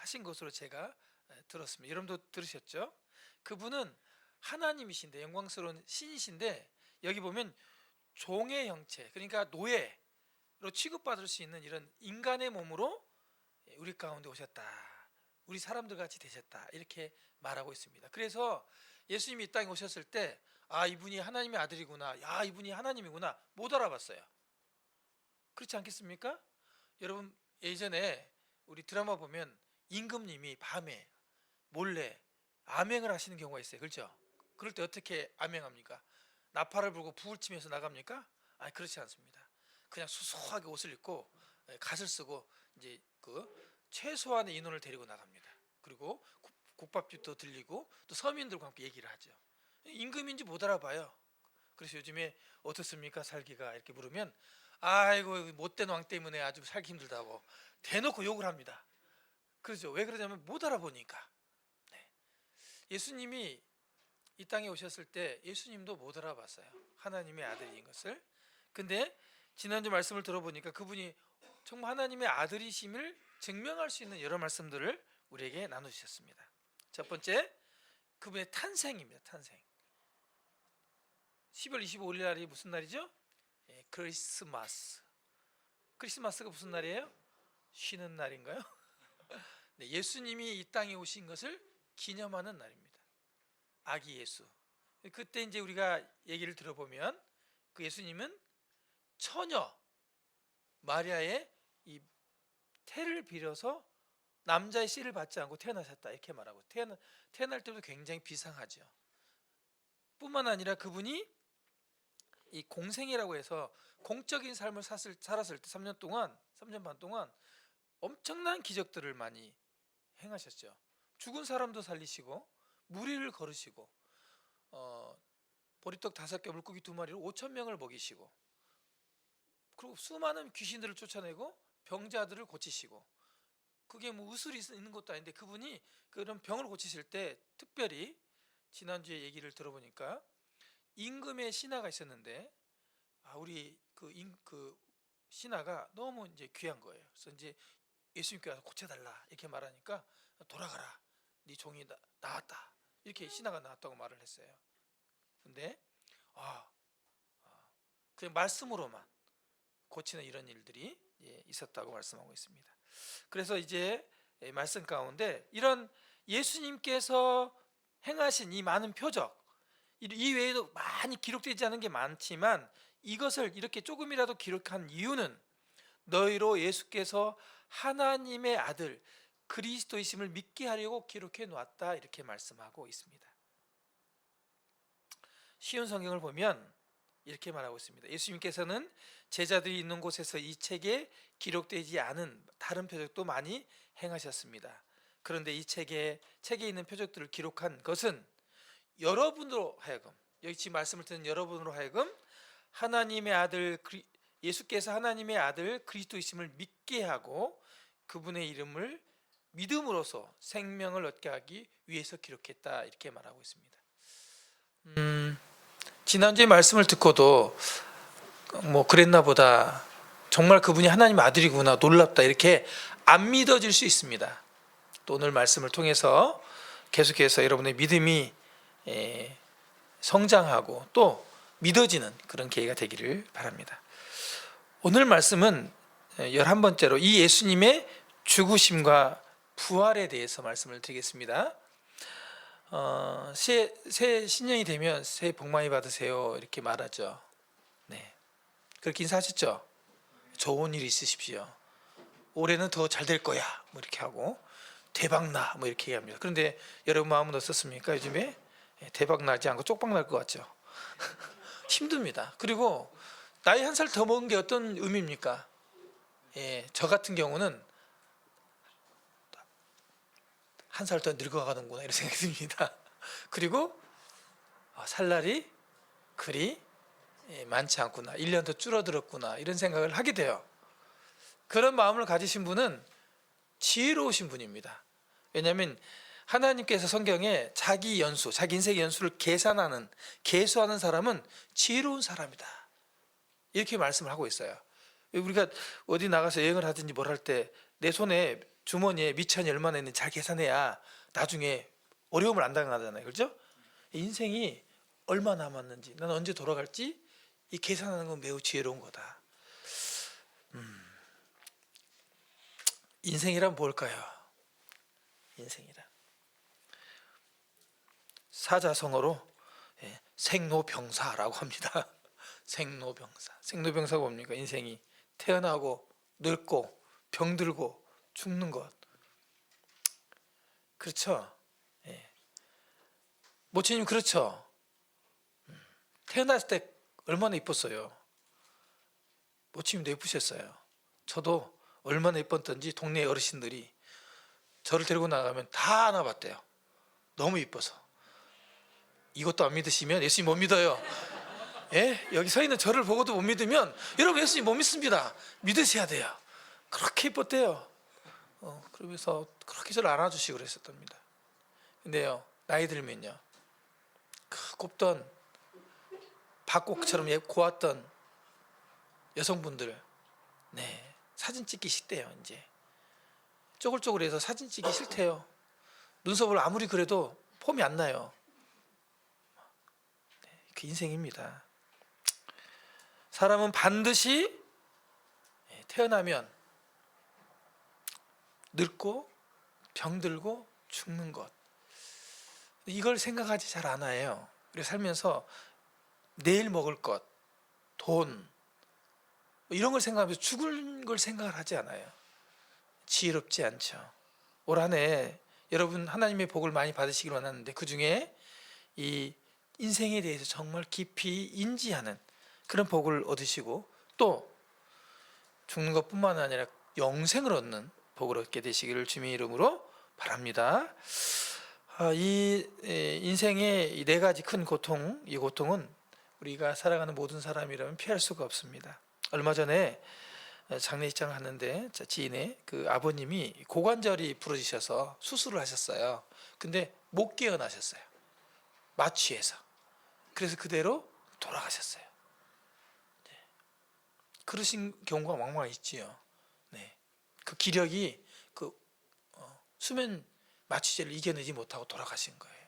하신 것으로 제가 들었습니다. 여러분도 들으셨죠? 그분은 하나님이신데, 영광스러운 신이신데, 여기 보면 종의 형체, 그러니까 노예로 취급받을 수 있는 이런 인간의 몸으로 우리 가운데 오셨다, 우리 사람들 같이 되셨다, 이렇게 말하고 있습니다. 그래서 예수님이 이 땅에 오셨을 때, 아, 이분이 하나님의 아들이구나, 야, 이분이 하나님이구나, 못 알아봤어요. 그렇지 않겠습니까? 여러분, 예전에 우리 드라마 보면 임금님이 밤에 몰래 암행을 하시는 경우가 있어요. 그렇죠? 그럴 때 어떻게 암행합니까? 나팔을 불고 불을 치면서 나갑니까? 아니, 그렇지 않습니다. 그냥 수수하게 옷을 입고 갓을 쓰고 이제 그 최소한의 인원을 데리고 나갑니다. 그리고 국밥집도 들리고 또 서민들과 함께 얘기를 하죠. 임금인지 못 알아봐요. 그래서 요즘에 어떻습니까 살기가, 이렇게 물으면 아이고, 못된 왕 때문에 아주 살기 힘들다고 대놓고 욕을 합니다. 그렇죠? 왜 그러냐면 못 알아보니까. 네. 예수님이 이 땅에 오셨을 때 예수님도 못 알아봤어요, 하나님의 아들인 것을. 근데 지난주 말씀을 들어보니까 그분이 정말 하나님의 아들이심을 증명할 수 있는 여러 말씀들을 우리에게 나누셨습니다. 첫 번째, 그분의 탄생입니다. 탄생. 10월 25일 날이 무슨 날이죠? 크리스마스. 크리스마스가 무슨 날이에요? 쉬는 날인가요? 네, 예수님이 이 땅에 오신 것을 기념하는 날입니다. 아기 예수. 그때 이제 우리가 얘기를 들어보면 그 예수님은 처녀 마리아의 이 태를 빌어서 남자의 씨를 받지 않고 태어나셨다, 이렇게 말하고, 태어날 때도 굉장히 비상하죠. 뿐만 아니라 그분이 이 공생이라고 해서 공적인 삶을 살았을 때 3년 반 동안 엄청난 기적들을 많이 행하셨죠. 죽은 사람도 살리시고 무리를 걸으시고 보리떡 5개 물고기 2마리로 5천 명을 먹이시고, 그리고 수많은 귀신들을 쫓아내고 병자들을 고치시고, 그게 뭐 의술이 있는 것도 아닌데 그분이 그런 병을 고치실 때 특별히 지난주에 얘기를 들어보니까 임금의 신하가 있었는데, 우리 그 신하가 너무 이제 귀한 거예요. 그래서 이제 예수님께 와서 고쳐달라 이렇게 말하니까, 돌아가라, 네 종이 나았다, 이렇게 신하가 나왔다고 말을 했어요. 근데 그냥 말씀으로만 고치는 이런 일들이 있었다고 말씀하고 있습니다. 그래서 이제 말씀 가운데 이런 예수님께서 행하신 이 많은 표적, 이 외에도 많이 기록되지 않은 게 많지만 이것을 이렇게 조금이라도 기록한 이유는 너희로 예수께서 하나님의 아들 그리스도이심을 믿게 하려고 기록해 놓았다, 이렇게 말씀하고 있습니다. 쉬운 성경을 보면 이렇게 말하고 있습니다. 예수님께서는 제자들이 있는 곳에서 이 책에 기록되지 않은 다른 표적도 많이 행하셨습니다. 그런데 이 책에 있는 표적들을 기록한 것은 여러분으로 하여금, 여기 지금 말씀을 듣는 여러분으로 하여금 하나님의 아들 예수께서 하나님의 아들 그리스도이심을 믿게 하고 그분의 이름을 믿음으로써 생명을 얻게 하기 위해서 기록했다, 이렇게 말하고 있습니다. 지난주에 말씀을 듣고도 뭐 그랬나 보다, 정말 그분이 하나님 아들이구나, 놀랍다, 이렇게 안 믿어질 수 있습니다. 또 오늘 말씀을 통해서 계속해서 여러분의 믿음이 성장하고 또 믿어지는 그런 계기가 되기를 바랍니다. 오늘 말씀은 11번째로 이 예수님의 죽으심과 부활에 대해서 말씀을 드리겠습니다. 새 신년이 되면 새해 복 많이 받으세요, 이렇게 말하죠. 네, 그렇게 인사하셨죠? 좋은 일 있으십시오, 올해는 더 잘 될 거야, 뭐 이렇게 하고, 대박나, 뭐 이렇게 얘기합니다. 그런데 여러분 마음은 어떻습니까? 요즘에 대박 나지 않고 쪽박 날 것 같죠? 힘듭니다. 그리고 나이 1살 더 먹은 게 어떤 의미입니까? 저 같은 경우는 1살 더 늙어가는구나, 이런 생각이 듭니다. 그리고 살 날이 그리 많지 않구나, 1년 더 줄어들었구나, 이런 생각을 하게 돼요. 그런 마음을 가지신 분은 지혜로우신 분입니다. 왜냐하면 하나님께서 성경에 자기 인생의 연수를 계수하는 사람은 지혜로운 사람이다, 이렇게 말씀을 하고 있어요. 우리가 어디 나가서 여행을 하든지 뭘 할 때 내 손에 주머니에 미천이 얼마나 있는지 잘 계산해야 나중에 어려움을 안 당하잖아요. 그렇죠? 인생이 얼마 남았는지, 난 언제 돌아갈지 이 계산하는 건 매우 지혜로운 거다. 인생이란 뭘까요? 인생이란 사자성어로 생로병사라고 합니다. 생로병사. 생로병사가 뭡니까? 인생이 태어나고 늙고 병들고 죽는 것. 그렇죠? 모치님 그렇죠? 태어났을 때 얼마나 이뻤어요. 모치님도 예쁘셨어요. 저도 얼마나 예뻤던지 동네 어르신들이 저를 데리고 나가면 다 안아봤대요. 너무 이뻐서. 이것도 안 믿으시면 예수님 못 믿어요. 예? 여기 서 있는 저를 보고도 못 믿으면 여러분 예수님 못 믿습니다. 믿으셔야 돼요. 그렇게 이뻤대요. 그러면서 그렇게 저를 안아주시고 그랬었답니다. 근데요, 나이 들면요, 그 곱던 밭곡처럼 고왔던 여성분들, 사진 찍기 싫대요. 이제 쪼글쪼글해서 사진 찍기 싫대요. 눈썹을 아무리 그래도 폼이 안 나요. 그 인생입니다. 사람은 반드시 태어나면 늙고 병들고 죽는 것, 이걸 생각하지 잘 않아요. 그래서 살면서 내일 먹을 것, 돈, 이런 걸 생각하면서 죽을 걸 생각을 하지 않아요. 지혜롭지 않죠. 올 한 해 여러분 하나님의 복을 많이 받으시길 원하는데 그 중에 이 인생에 대해서 정말 깊이 인지하는 그런 복을 얻으시고 또 죽는 것뿐만 아니라 영생을 얻는 복을 얻게 되시기를 주님의 이름으로 바랍니다. 이 인생의 이 네 가지 큰 고통, 이 고통은 우리가 살아가는 모든 사람이라면 피할 수가 없습니다. 얼마 전에 장례식장 갔는데 지인의 그 아버님이 고관절이 부러지셔서 수술을 하셨어요. 근데 못 깨어나셨어요. 마취해서. 그래서 그대로 돌아가셨어요. 그러신 경우가 왕왕 있지요. 그 기력이 그 수면 마취제를 이겨내지 못하고 돌아가신 거예요.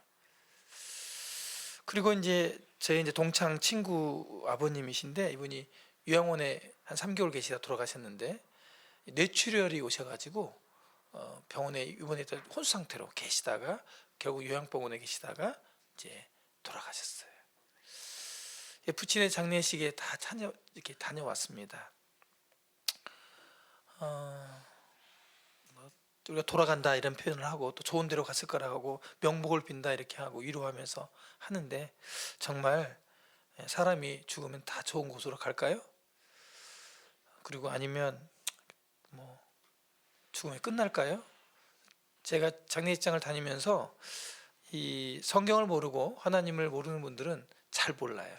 그리고 이제 저희 이제 동창 친구 아버님이신데 이분이 요양원에 한 3개월 계시다 돌아가셨는데 뇌출혈이 오셔가지고 병원에 입원했다 혼수 상태로 계시다가 결국 요양병원에 계시다가 이제 돌아가셨어요. 부친의 장례식에 다 이렇게 다녀왔습니다. 우리가 돌아간다 이런 표현을 하고 또 좋은 데로 갔을 거라고 명복을 빈다 이렇게 하고 위로하면서 하는데 정말 사람이 죽으면 다 좋은 곳으로 갈까요? 그리고 아니면 뭐 죽음이 끝날까요? 제가 장례식장을 다니면서 이 성경을 모르고 하나님을 모르는 분들은 잘 몰라요.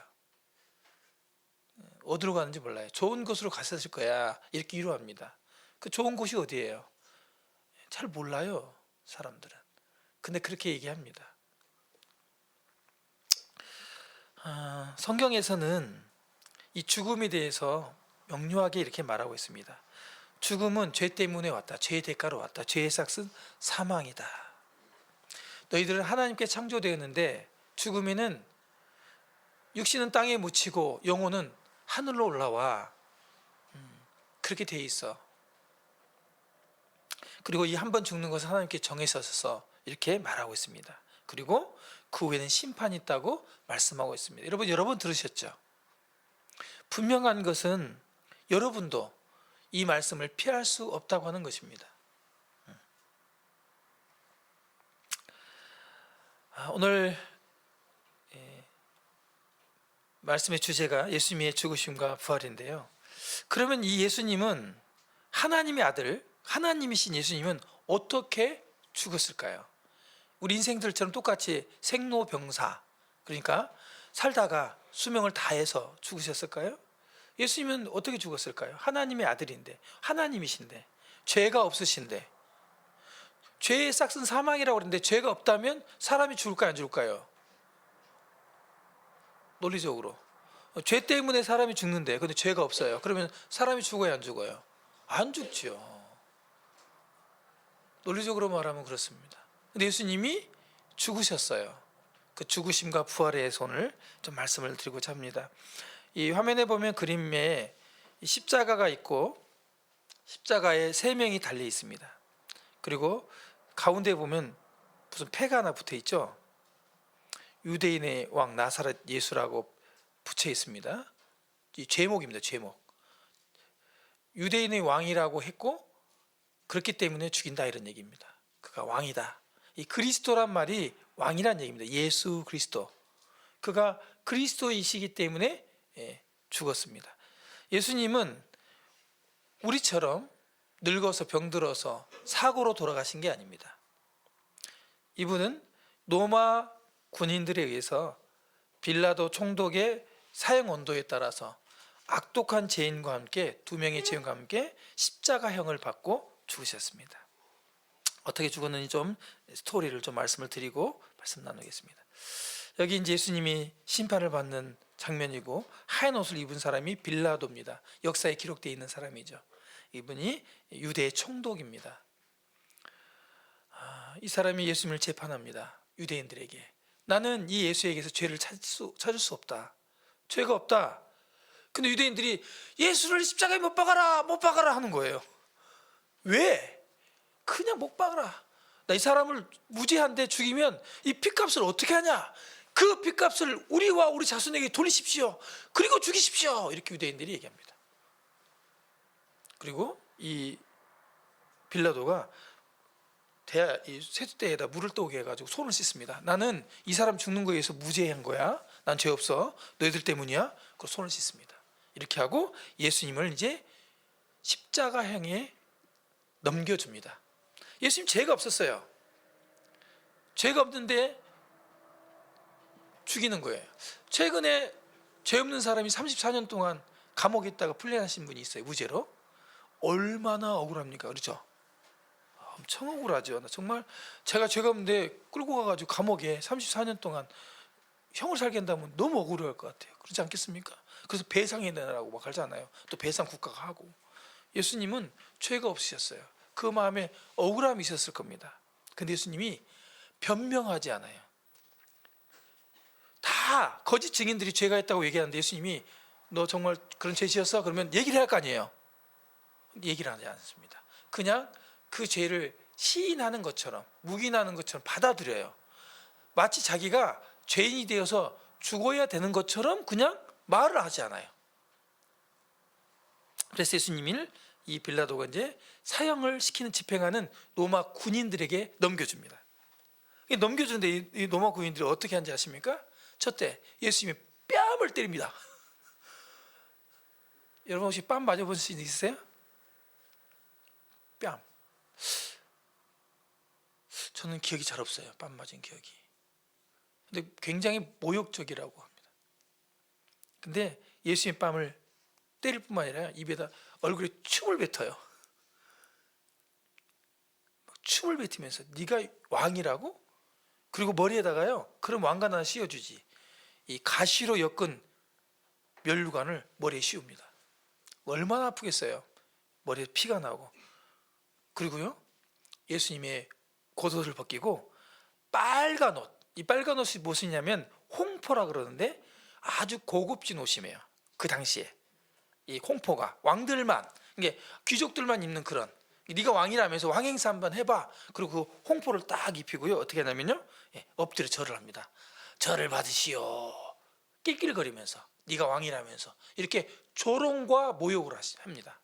어디로 가는지 몰라요. 좋은 곳으로 갔었을 거야 이렇게 위로합니다. 그 좋은 곳이 어디예요? 잘 몰라요 사람들은. 근데 그렇게 얘기합니다. 성경에서는 이 죽음에 대해서 명료하게 이렇게 말하고 있습니다. 죽음은 죄 때문에 왔다. 죄의 대가로 왔다. 죄의 삭은 사망이다. 너희들은 하나님께 창조되었는데 죽음에는 육신은 땅에 묻히고 영혼은 하늘로 올라와. 그렇게 돼 있어. 그리고 이 한 번 죽는 것은 하나님께 정해서 이렇게 말하고 있습니다. 그리고 그 후에는 심판이 있다고 말씀하고 있습니다. 여러 번 들으셨죠? 분명한 것은 여러분도 이 말씀을 피할 수 없다고 하는 것입니다. 오늘 말씀의 주제가 예수님의 죽으심과 부활인데요. 그러면 이 예수님은 하나님의 아들, 하나님이신 예수님은 어떻게 죽었을까요? 우리 인생들처럼 똑같이 생로병사, 그러니까 살다가 수명을 다해서 죽으셨을까요? 예수님은 어떻게 죽었을까요? 하나님의 아들인데, 하나님이신데, 죄가 없으신데, 죄의 싹은 사망이라고 그러는데 죄가 없다면 사람이 죽을까요, 안 죽을까요? 논리적으로 죄 때문에 사람이 죽는데 근데 죄가 없어요. 그러면 사람이 죽어요, 안 죽어요? 안 죽죠. 논리적으로 말하면 그렇습니다. 근데 예수님이 죽으셨어요. 그 죽으심과 부활의 손을 좀 말씀을 드리고자 합니다. 이 화면에 보면 그림에 십자가가 있고 십자가에 세 명이 달려 있습니다. 그리고 가운데 보면 무슨 패가 하나 붙어 있죠. 유대인의 왕 나사렛 예수라고 붙여 있습니다. 이 죄목입니다. 죄목. 유대인의 왕이라고 했고 그렇기 때문에 죽인다 이런 얘기입니다. 그가 왕이다. 이 그리스도란 말이 왕이란 얘기입니다. 예수 그리스도. 그가 그리스도이시기 때문에 죽었습니다. 예수님은 우리처럼 늙어서 병들어서 사고로 돌아가신 게 아닙니다. 이분은 로마 군인들에 의해서 빌라도 총독의 사형 온도에 따라서 악독한 죄인과 함께 두 명의 죄인과 함께 십자가형을 받고 죽으셨습니다. 어떻게 죽었는지 좀 스토리를 좀 말씀을 드리고 말씀 나누겠습니다. 여기 이제 예수님이 심판을 받는 장면이고 하얀 옷을 입은 사람이 빌라도입니다. 역사에 기록되어 있는 사람이죠. 이분이 유대의 총독입니다. 이 사람이 예수님을 재판합니다. 유대인들에게 나는 이 예수에게서 죄를 찾을 수 없다. 죄가 없다. 근데 유대인들이 예수를 십자가에 못 박아라 하는 거예요. 왜? 그냥 못 박아라. 나 이 사람을 무죄한데 죽이면 이 핏값을 어떻게 하냐? 그 핏값을 우리와 우리 자손에게 돌리십시오. 그리고 죽이십시오. 이렇게 유대인들이 얘기합니다. 그리고 이 빌라도가 이 세숫대에다 물을 떠오게 해가지고 손을 씻습니다. 나는 이 사람 죽는 거에 의해서 무죄한 거야. 난 죄 없어. 너희들 때문이야. 그리고 손을 씻습니다. 이렇게 하고 예수님을 이제 십자가형에 넘겨줍니다. 예수님 죄가 없었어요. 죄가 없는데 죽이는 거예요. 최근에 죄 없는 사람이 34년 동안 감옥에 있다가 풀려나신 분이 있어요. 무죄로. 얼마나 억울합니까? 그렇죠? 엄청 억울하죠. 정말 제가 죄가 없는데 끌고 가가지고 감옥에 34년 동안 형을 살게 한다면 너무 억울할 것 같아요. 그렇지 않겠습니까? 그래서 배상해 내라고 막 하잖아요. 또 배상 국가가 하고. 예수님은 죄가 없으셨어요. 그 마음에 억울함이 있었을 겁니다. 근데 예수님이 변명하지 않아요. 다 거짓 증인들이 죄가 있다고 얘기하는데 예수님이 너 정말 그런 죄 지었어? 그러면 얘기를 할 거 아니에요. 얘기를 하지 않습니다. 그냥 그 죄를 시인하는 것처럼 묵인하는 것처럼 받아들여요. 마치 자기가 죄인이 되어서 죽어야 되는 것처럼 그냥 말을 하지 않아요. 그래서 예수님을 이 빌라도가 이제 사형을 시키는 집행하는 로마 군인들에게 넘겨줍니다. 넘겨주는데 이 로마 군인들이 어떻게 하는지 아십니까? 첫째, 예수님이 뺨을 때립니다. 여러분 혹시 뺨 맞아본 수 있으세요? 뺨. 저는 기억이 잘 없어요. 뺨 맞은 기억이. 근데 굉장히 모욕적이라고 합니다. 근데 예수님 뺨을 때릴 뿐만 아니라 입에다 얼굴에 춤을 뱉어요. 춤을 뱉으면서 네가 왕이라고? 그리고 머리에다가요. 그럼 왕관 하나 씌워주지. 이 가시로 엮은 면류관을 머리에 씌웁니다. 얼마나 아프겠어요. 머리에 피가 나고. 그리고요. 예수님의 겉옷을 벗기고 빨간 옷. 이 빨간 옷이 무엇이냐면 홍포라 그러는데 아주 고급진 옷이에요. 그 당시에. 이 홍포가 왕들만, 이게 귀족들만 입는 그런, 네가 왕이라면서 왕행사 한번 해봐. 그리고 그 홍포를 딱 입히고요. 어떻게 하냐면요, 엎드려 절을 합니다. 절을 받으시오. 낄낄거리면서 네가 왕이라면서 이렇게 조롱과 모욕을 합니다.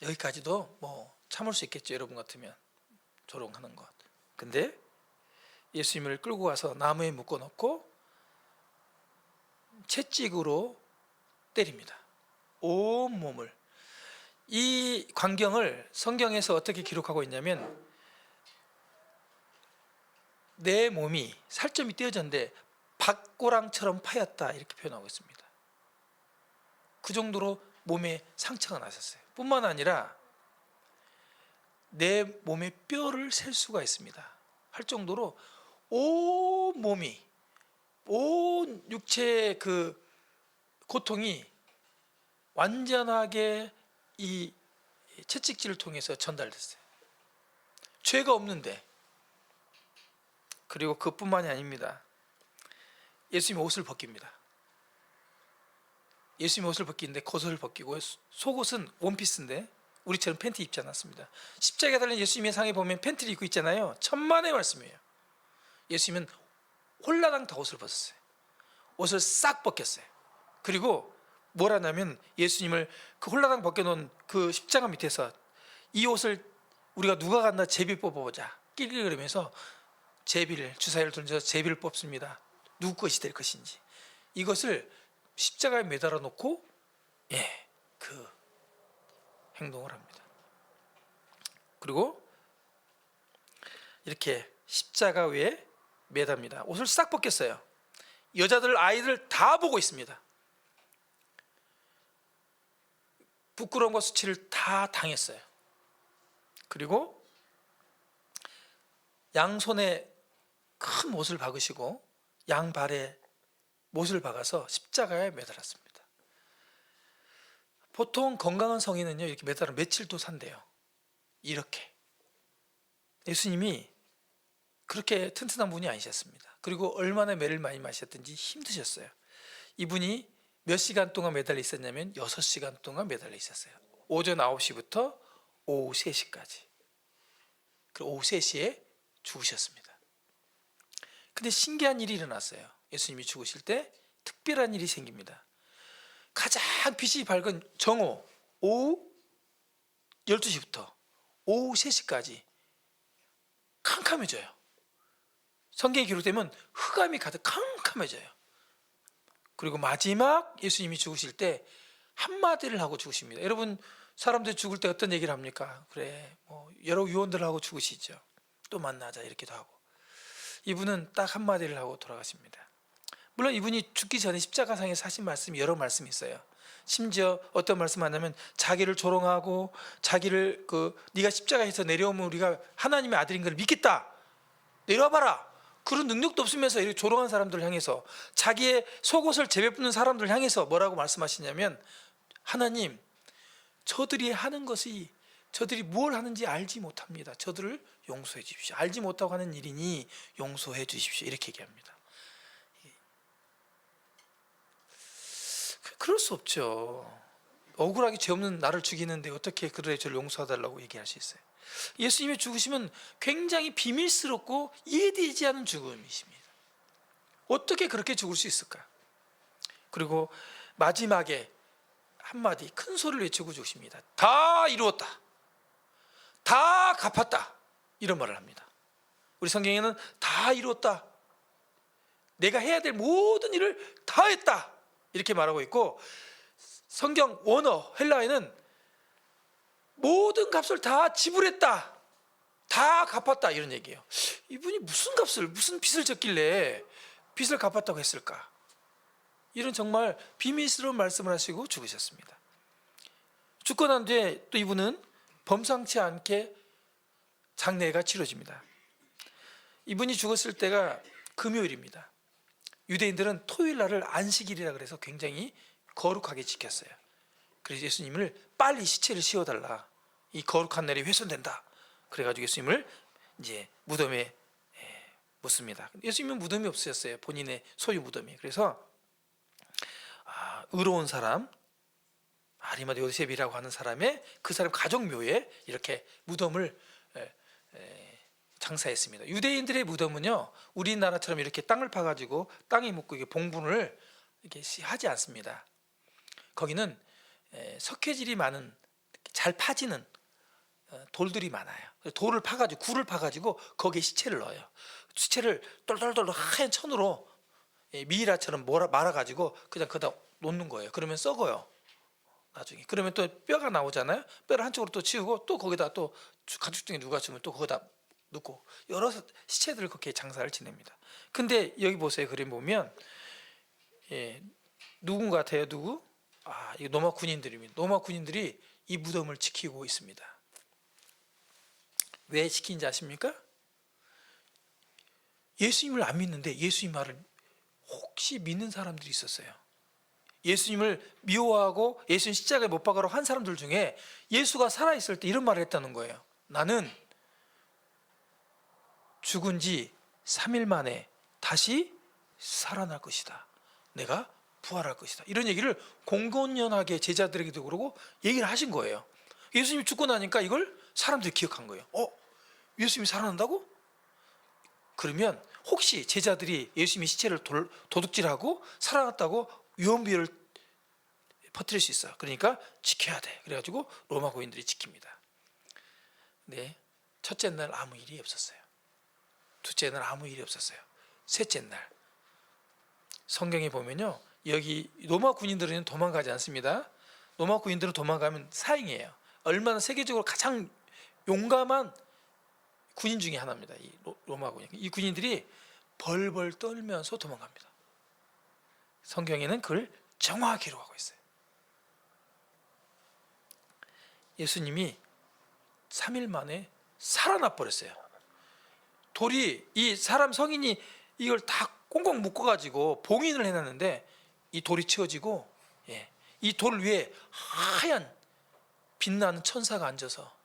여기까지도 뭐 참을 수 있겠죠. 여러분 같으면 조롱하는 것. 근데 예수님을 끌고 가서 나무에 묶어놓고 채찍으로 때립니다. 온 몸을. 이 광경을 성경에서 어떻게 기록하고 있냐면 내 몸이 살점이 떼어졌는데 박고랑처럼 파였다 이렇게 표현하고 있습니다. 그 정도로 몸에 상처가 나셨어요. 뿐만 아니라 내 몸의 뼈를 셀 수가 있습니다. 할 정도로 온 몸이, 온 육체의 그 고통이 완전하게 이 채찍질을 통해서 전달됐어요. 죄가 없는데. 그리고 그뿐만이 아닙니다. 예수님 옷을 벗깁니다. 예수님 옷을 벗기는데 겉옷을 벗기고 속옷은 원피스인데 우리처럼 팬티 입지 않았습니다. 십자가에 달린 예수님의 상에 보면 팬티를 입고 있잖아요. 천만의 말씀이에요. 예수님은 홀라당 다 옷을 벗었어요. 옷을 싹 벗겼어요. 그리고 뭘 하냐면 예수님을 그 홀라당 벗겨놓은 그 십자가 밑에서 이 옷을 우리가 누가 갔나 제비 뽑아보자 낄낄거리면서 제비를 주사위를 던져서 제비를 뽑습니다. 누구 것이 될 것인지. 이것을 십자가에 매달아 놓고 그 행동을 합니다. 그리고 이렇게 십자가 위에 매답니다. 옷을 싹 벗겼어요. 여자들 아이들 다 보고 있습니다. 부끄러움과 수치를 다 당했어요. 그리고 양손에 큰 못을 박으시고 양발에 못을 박아서 십자가에 매달았습니다. 보통 건강한 성인은요 이렇게 매달아 며칠도 산대요. 이렇게. 예수님이 그렇게 튼튼한 분이 아니셨습니다. 그리고 얼마나 매를 많이 마셨든지 힘드셨어요. 이분이 몇 시간 동안 매달려 있었냐면 6시간 동안 매달려 있었어요. 오전 9시부터 오후 3시까지. 그리고 오후 3시에 죽으셨습니다. 근데 신기한 일이 일어났어요. 예수님이 죽으실 때 특별한 일이 생깁니다. 가장 빛이 밝은 정오 오후 12시부터 오후 3시까지 캄캄해져요. 성경에 기록되면 흑암이 가득 캄캄해져요. 그리고 마지막 예수님이 죽으실 때 한마디를 하고 죽으십니다. 여러분 사람들이 죽을 때 어떤 얘기를 합니까? 그래 뭐 여러 유언들을 하고 죽으시죠. 또 만나자 이렇게도 하고. 이분은 딱 한마디를 하고 돌아가십니다. 물론 이분이 죽기 전에 십자가상에서 하신 말씀이 여러 말씀이 있어요. 심지어 어떤 말씀하냐면 자기를 조롱하고 자기를 네가 십자가에서 내려오면 우리가 하나님의 아들인 걸 믿겠다. 내려와봐라. 그런 능력도 없으면서 이렇게 조롱한 사람들을 향해서 자기의 속옷을 제베붙는 사람들을 향해서 뭐라고 말씀하시냐면 하나님 저들이 하는 것이 저들이 뭘 하는지 알지 못합니다. 저들을 용서해 주십시오. 알지 못하고 하는 일이니 용서해 주십시오. 이렇게 얘기합니다. 그럴 수 없죠. 억울하게 죄 없는 나를 죽이는데 어떻게 그래 저를 용서해달라고 얘기할 수 있어요. 예수님의 죽으심은 굉장히 비밀스럽고 이해되지 않은 죽음이십니다. 어떻게 그렇게 죽을 수 있을까? 그리고 마지막에 한마디 큰 소리를 외치고 죽으십니다. 다 이루었다. 다 갚았다. 이런 말을 합니다. 우리 성경에는 다 이루었다. 내가 해야 될 모든 일을 다 했다. 이렇게 말하고 있고 성경 원어 헬라어에는 모든 값을 다 지불했다. 다 갚았다. 이런 얘기예요. 이분이 무슨 빚을 졌길래 빚을 갚았다고 했을까? 이런 정말 비밀스러운 말씀을 하시고 죽으셨습니다. 죽고 난 뒤에 또 이분은 범상치 않게 장례가 치러집니다. 이분이 죽었을 때가 금요일입니다. 유대인들은 토요일 날을 안식일이라 그래서 굉장히 거룩하게 지켰어요. 그래서 예수님을 빨리 시체를 씌워달라. 이 거룩한 날이 훼손된다. 그래가지고 예수님을 이제 무덤에 묻습니다. 예수님은 무덤이 없으셨어요. 본인의 소유 무덤이. 그래서 의로운 사람 아리마다 요셉이라고 하는 사람의 그 사람 가족묘에 이렇게 무덤을 장사했습니다. 유대인들의 무덤은요 우리나라처럼 이렇게 땅을 파가지고 땅에 묻고 이게 봉분을 이렇게 하지 않습니다. 거기는 석회질이 많은 잘 파지는 돌들이 많아요. 돌을 파가지고 굴을 파가지고 거기에 시체를 넣어요. 시체를 똘똘똘 하얀 천으로 미이라처럼 말아가지고 그냥 거기다 놓는 거예요. 그러면 썩어요. 나중에 그러면 또 뼈가 나오잖아요. 뼈를 한쪽으로 또 치우고 또 거기다 또 가족 중에 누가 주면 또 거기다 넣고 여러 시체들을 그렇게 장사를 지냅니다. 근데 여기 보세요. 그림 보면 누군 같아요? 누구? 이 로마 군인들입니다. 로마 군인들이 이 무덤을 지키고 있습니다. 왜 지키는지 아십니까? 예수님을 안 믿는데 예수님 말을 혹시 믿는 사람들이 있었어요. 예수님을 미워하고 예수님 십자가에 못 박으라고 한 사람들 중에 예수가 살아있을 때 이런 말을 했다는 거예요. 나는 죽은 지 3일 만에 다시 살아날 것이다. 내가 부활할 것이다. 이런 얘기를 공공연하게 제자들에게도 그러고 얘기를 하신 거예요. 예수님이 죽고 나니까 이걸 사람들이 기억한 거예요. 예수님이 살아난다고? 그러면 혹시 제자들이 예수님이 시체를 도둑질하고 살아났다고 유언비어를 퍼뜨릴 수 있어요. 그러니까 지켜야 돼. 그래가지고 로마 고인들이 지킵니다. 네, 첫째 날 아무 일이 없었어요. 둘째 날 아무 일이 없었어요. 셋째 날 성경에 보면요, 여기 로마 군인들은 도망가지 않습니다. 로마 군인들은 도망가면 사형이에요. 얼마나 세계적으로 가장 용감한 군인 중에 하나입니다. 이 로마 군인. 이 군인들이 벌벌 떨면서 도망갑니다. 성경에는 그걸 정확히 기록하고 있어요. 예수님이 3일 만에 살아나 버렸어요. 돌이, 이 사람 성인이 이걸 다 꽁꽁 묶어가지고 봉인을 해놨는데 이 돌이 치워지고, 이 돌 위에 하얀 빛나는 천사가 앉아서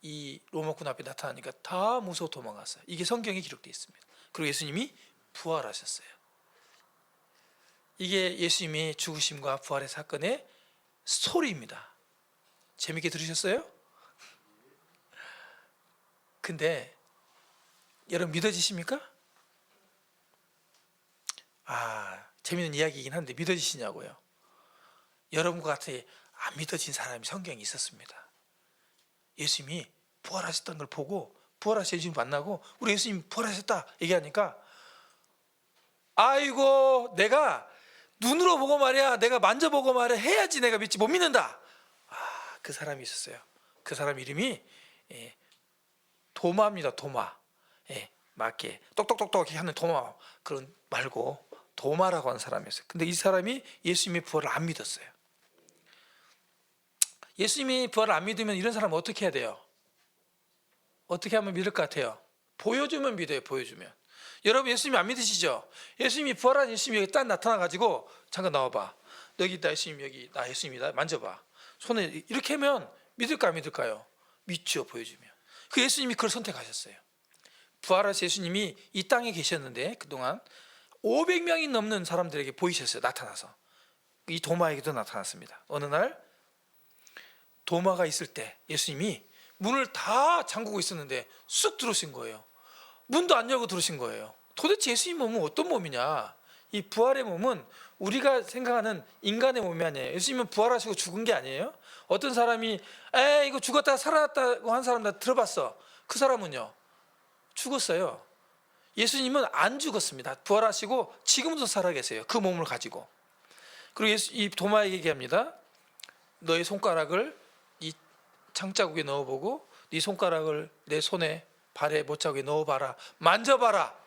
이 로마군 앞에 나타나니까 다 무서워 도망갔어요. 이게 성경에 기록되어 있습니다. 그리고 예수님이 부활하셨어요. 이게 예수님의 죽으심과 부활의 사건의 스토리입니다. 재밌게 들으셨어요? 근데 여러분 믿어지십니까? 재밌는 이야기이긴 한데 믿어지시냐고요? 여러분과 같이 안 믿어진 사람이 성경에 있었습니다. 예수님이 부활하셨다는 걸 보고 부활하신 예수님 만나고 우리 예수님 부활하셨다 얘기하니까, 아이고 내가 눈으로 보고 말이야, 내가 만져보고 말이야 해야지 내가 믿지, 못 믿는다. 그 사람이 있었어요. 그 사람 이름이 도마입니다. 도마. 맞게 똑똑똑똑 하는 도마, 그런 말고 도마라고 하는 사람이었어요. 근데 이 사람이 예수님의 부활을 안 믿었어요. 예수님이 부활을 안 믿으면 이런 사람은 어떻게 해야 돼요? 어떻게 하면 믿을 것 같아요? 보여주면 믿어요. 보여주면. 여러분 예수님이 안 믿으시죠? 예수님이 부활한 예수님이 여기 딱 나타나가지고 잠깐 나와봐, 여기 있다 예수님, 여기 나 예수님이다, 만져봐, 손에 이렇게 하면 믿을까 안 믿을까요? 믿죠. 보여주면. 그 예수님이 그걸 선택하셨어요. 부활하신 예수님이 이 땅에 계셨는데 그동안 500명이 넘는 사람들에게 보이셨어요. 나타나서. 이 도마에게도 나타났습니다. 어느 날 도마가 있을 때 예수님이 문을 다 잠그고 있었는데 쑥 들어오신 거예요. 문도 안 열고 들어오신 거예요. 도대체 예수님 몸은 어떤 몸이냐? 이 부활의 몸은 우리가 생각하는 인간의 몸이 아니에요. 예수님은 부활하시고 죽은 게 아니에요. 어떤 사람이 이거 죽었다가 살아났다고 한 사람 나 들어봤어. 그 사람은요 죽었어요. 예수님은 안 죽었습니다. 부활하시고 지금도 살아계세요. 그 몸을 가지고. 그리고 이 도마에게 얘기합니다. 너의 손가락을 이 창자국에 넣어보고 네 손가락을 내 손에 발에 못자국에 넣어봐라. 만져봐라.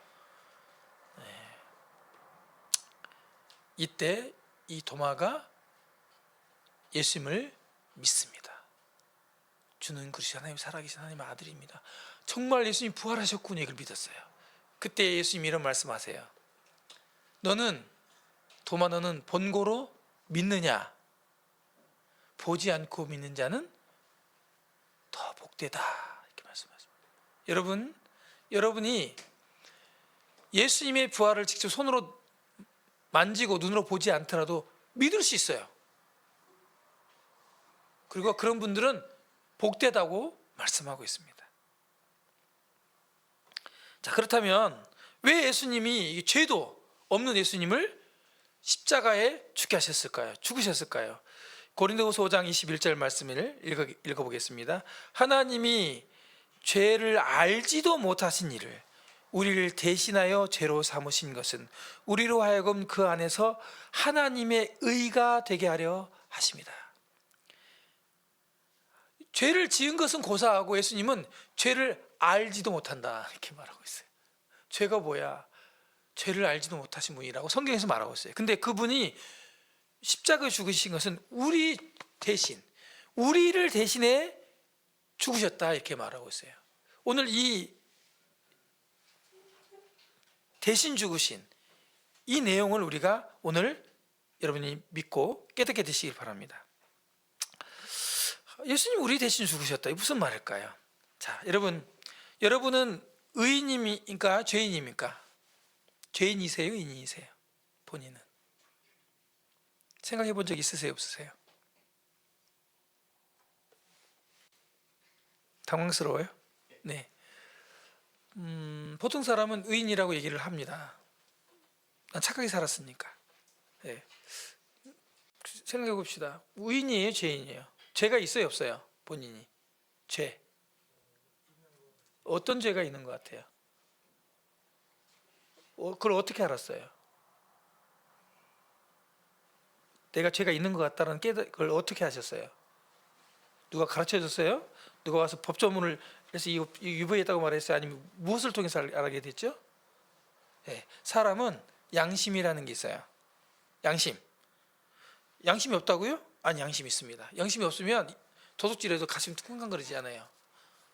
이때 이 도마가 예수님을 믿습니다. 주는 그리스도 하나님, 살아계신 하나님의 아들입니다. 정말 예수님이 부활하셨군요. 이걸 믿었어요. 그때 예수님이 이런 말씀하세요. 도마 너는 본고로 믿느냐? 보지 않고 믿는 자는 더 복되다. 이렇게 말씀하십니다. 여러분이 예수님의 부활을 직접 손으로 만지고 눈으로 보지 않더라도 믿을 수 있어요. 그리고 그런 분들은 복되다고 말씀하고 있습니다. 자, 그렇다면 왜 예수님이, 죄도 없는 예수님을 십자가에 죽게 하셨을까요? 죽으셨을까요? 고린도후서 5장 21절 말씀을 읽어보겠습니다. 하나님이 죄를 알지도 못하신 이를 우리를 대신하여 죄로 삼으신 것은 우리로 하여금 그 안에서 하나님의 의가 되게 하려 하십니다. 죄를 지은 것은 고사하고 예수님은 죄를 알지도 못한다 이렇게 말하고 있어요. 죄가 뭐야? 죄를 알지도 못하신 분이라고 성경에서 말하고 있어요. 근데 그분이 십자가에 죽으신 것은 우리 대신, 우리를 대신해 죽으셨다 이렇게 말하고 있어요. 오늘 이 대신 죽으신 이 내용을 우리가 오늘 여러분이 믿고 깨닫게 되시길 바랍니다. 예수님 우리 대신 죽으셨다. 이게 무슨 말일까요? 자, 여러분은 의인입니까? 죄인입니까? 죄인이세요? 의인이세요? 본인은 생각해 본 적 있으세요? 없으세요? 당황스러워요? 네. 보통 사람은 의인이라고 얘기를 합니다. 난 착하게 살았으니까. 네. 생각해 봅시다. 의인이에요? 죄인이에요? 죄가 있어요? 없어요? 본인이 죄 어떤 죄가 있는 것 같아요? 그걸 어떻게 알았어요? 내가 죄가 있는 것 같다는 그걸 어떻게 하셨어요? 누가 가르쳐 줬어요? 누가 와서 법조문을 해서 유보했다고 말했어요? 아니면 무엇을 통해서 알게 됐죠? 네. 사람은 양심이라는 게 있어요. 양심이 없다고요? 아니, 양심이 있습니다. 양심이 없으면 도둑질해도 가슴이 쿵쾅거리지 않아요.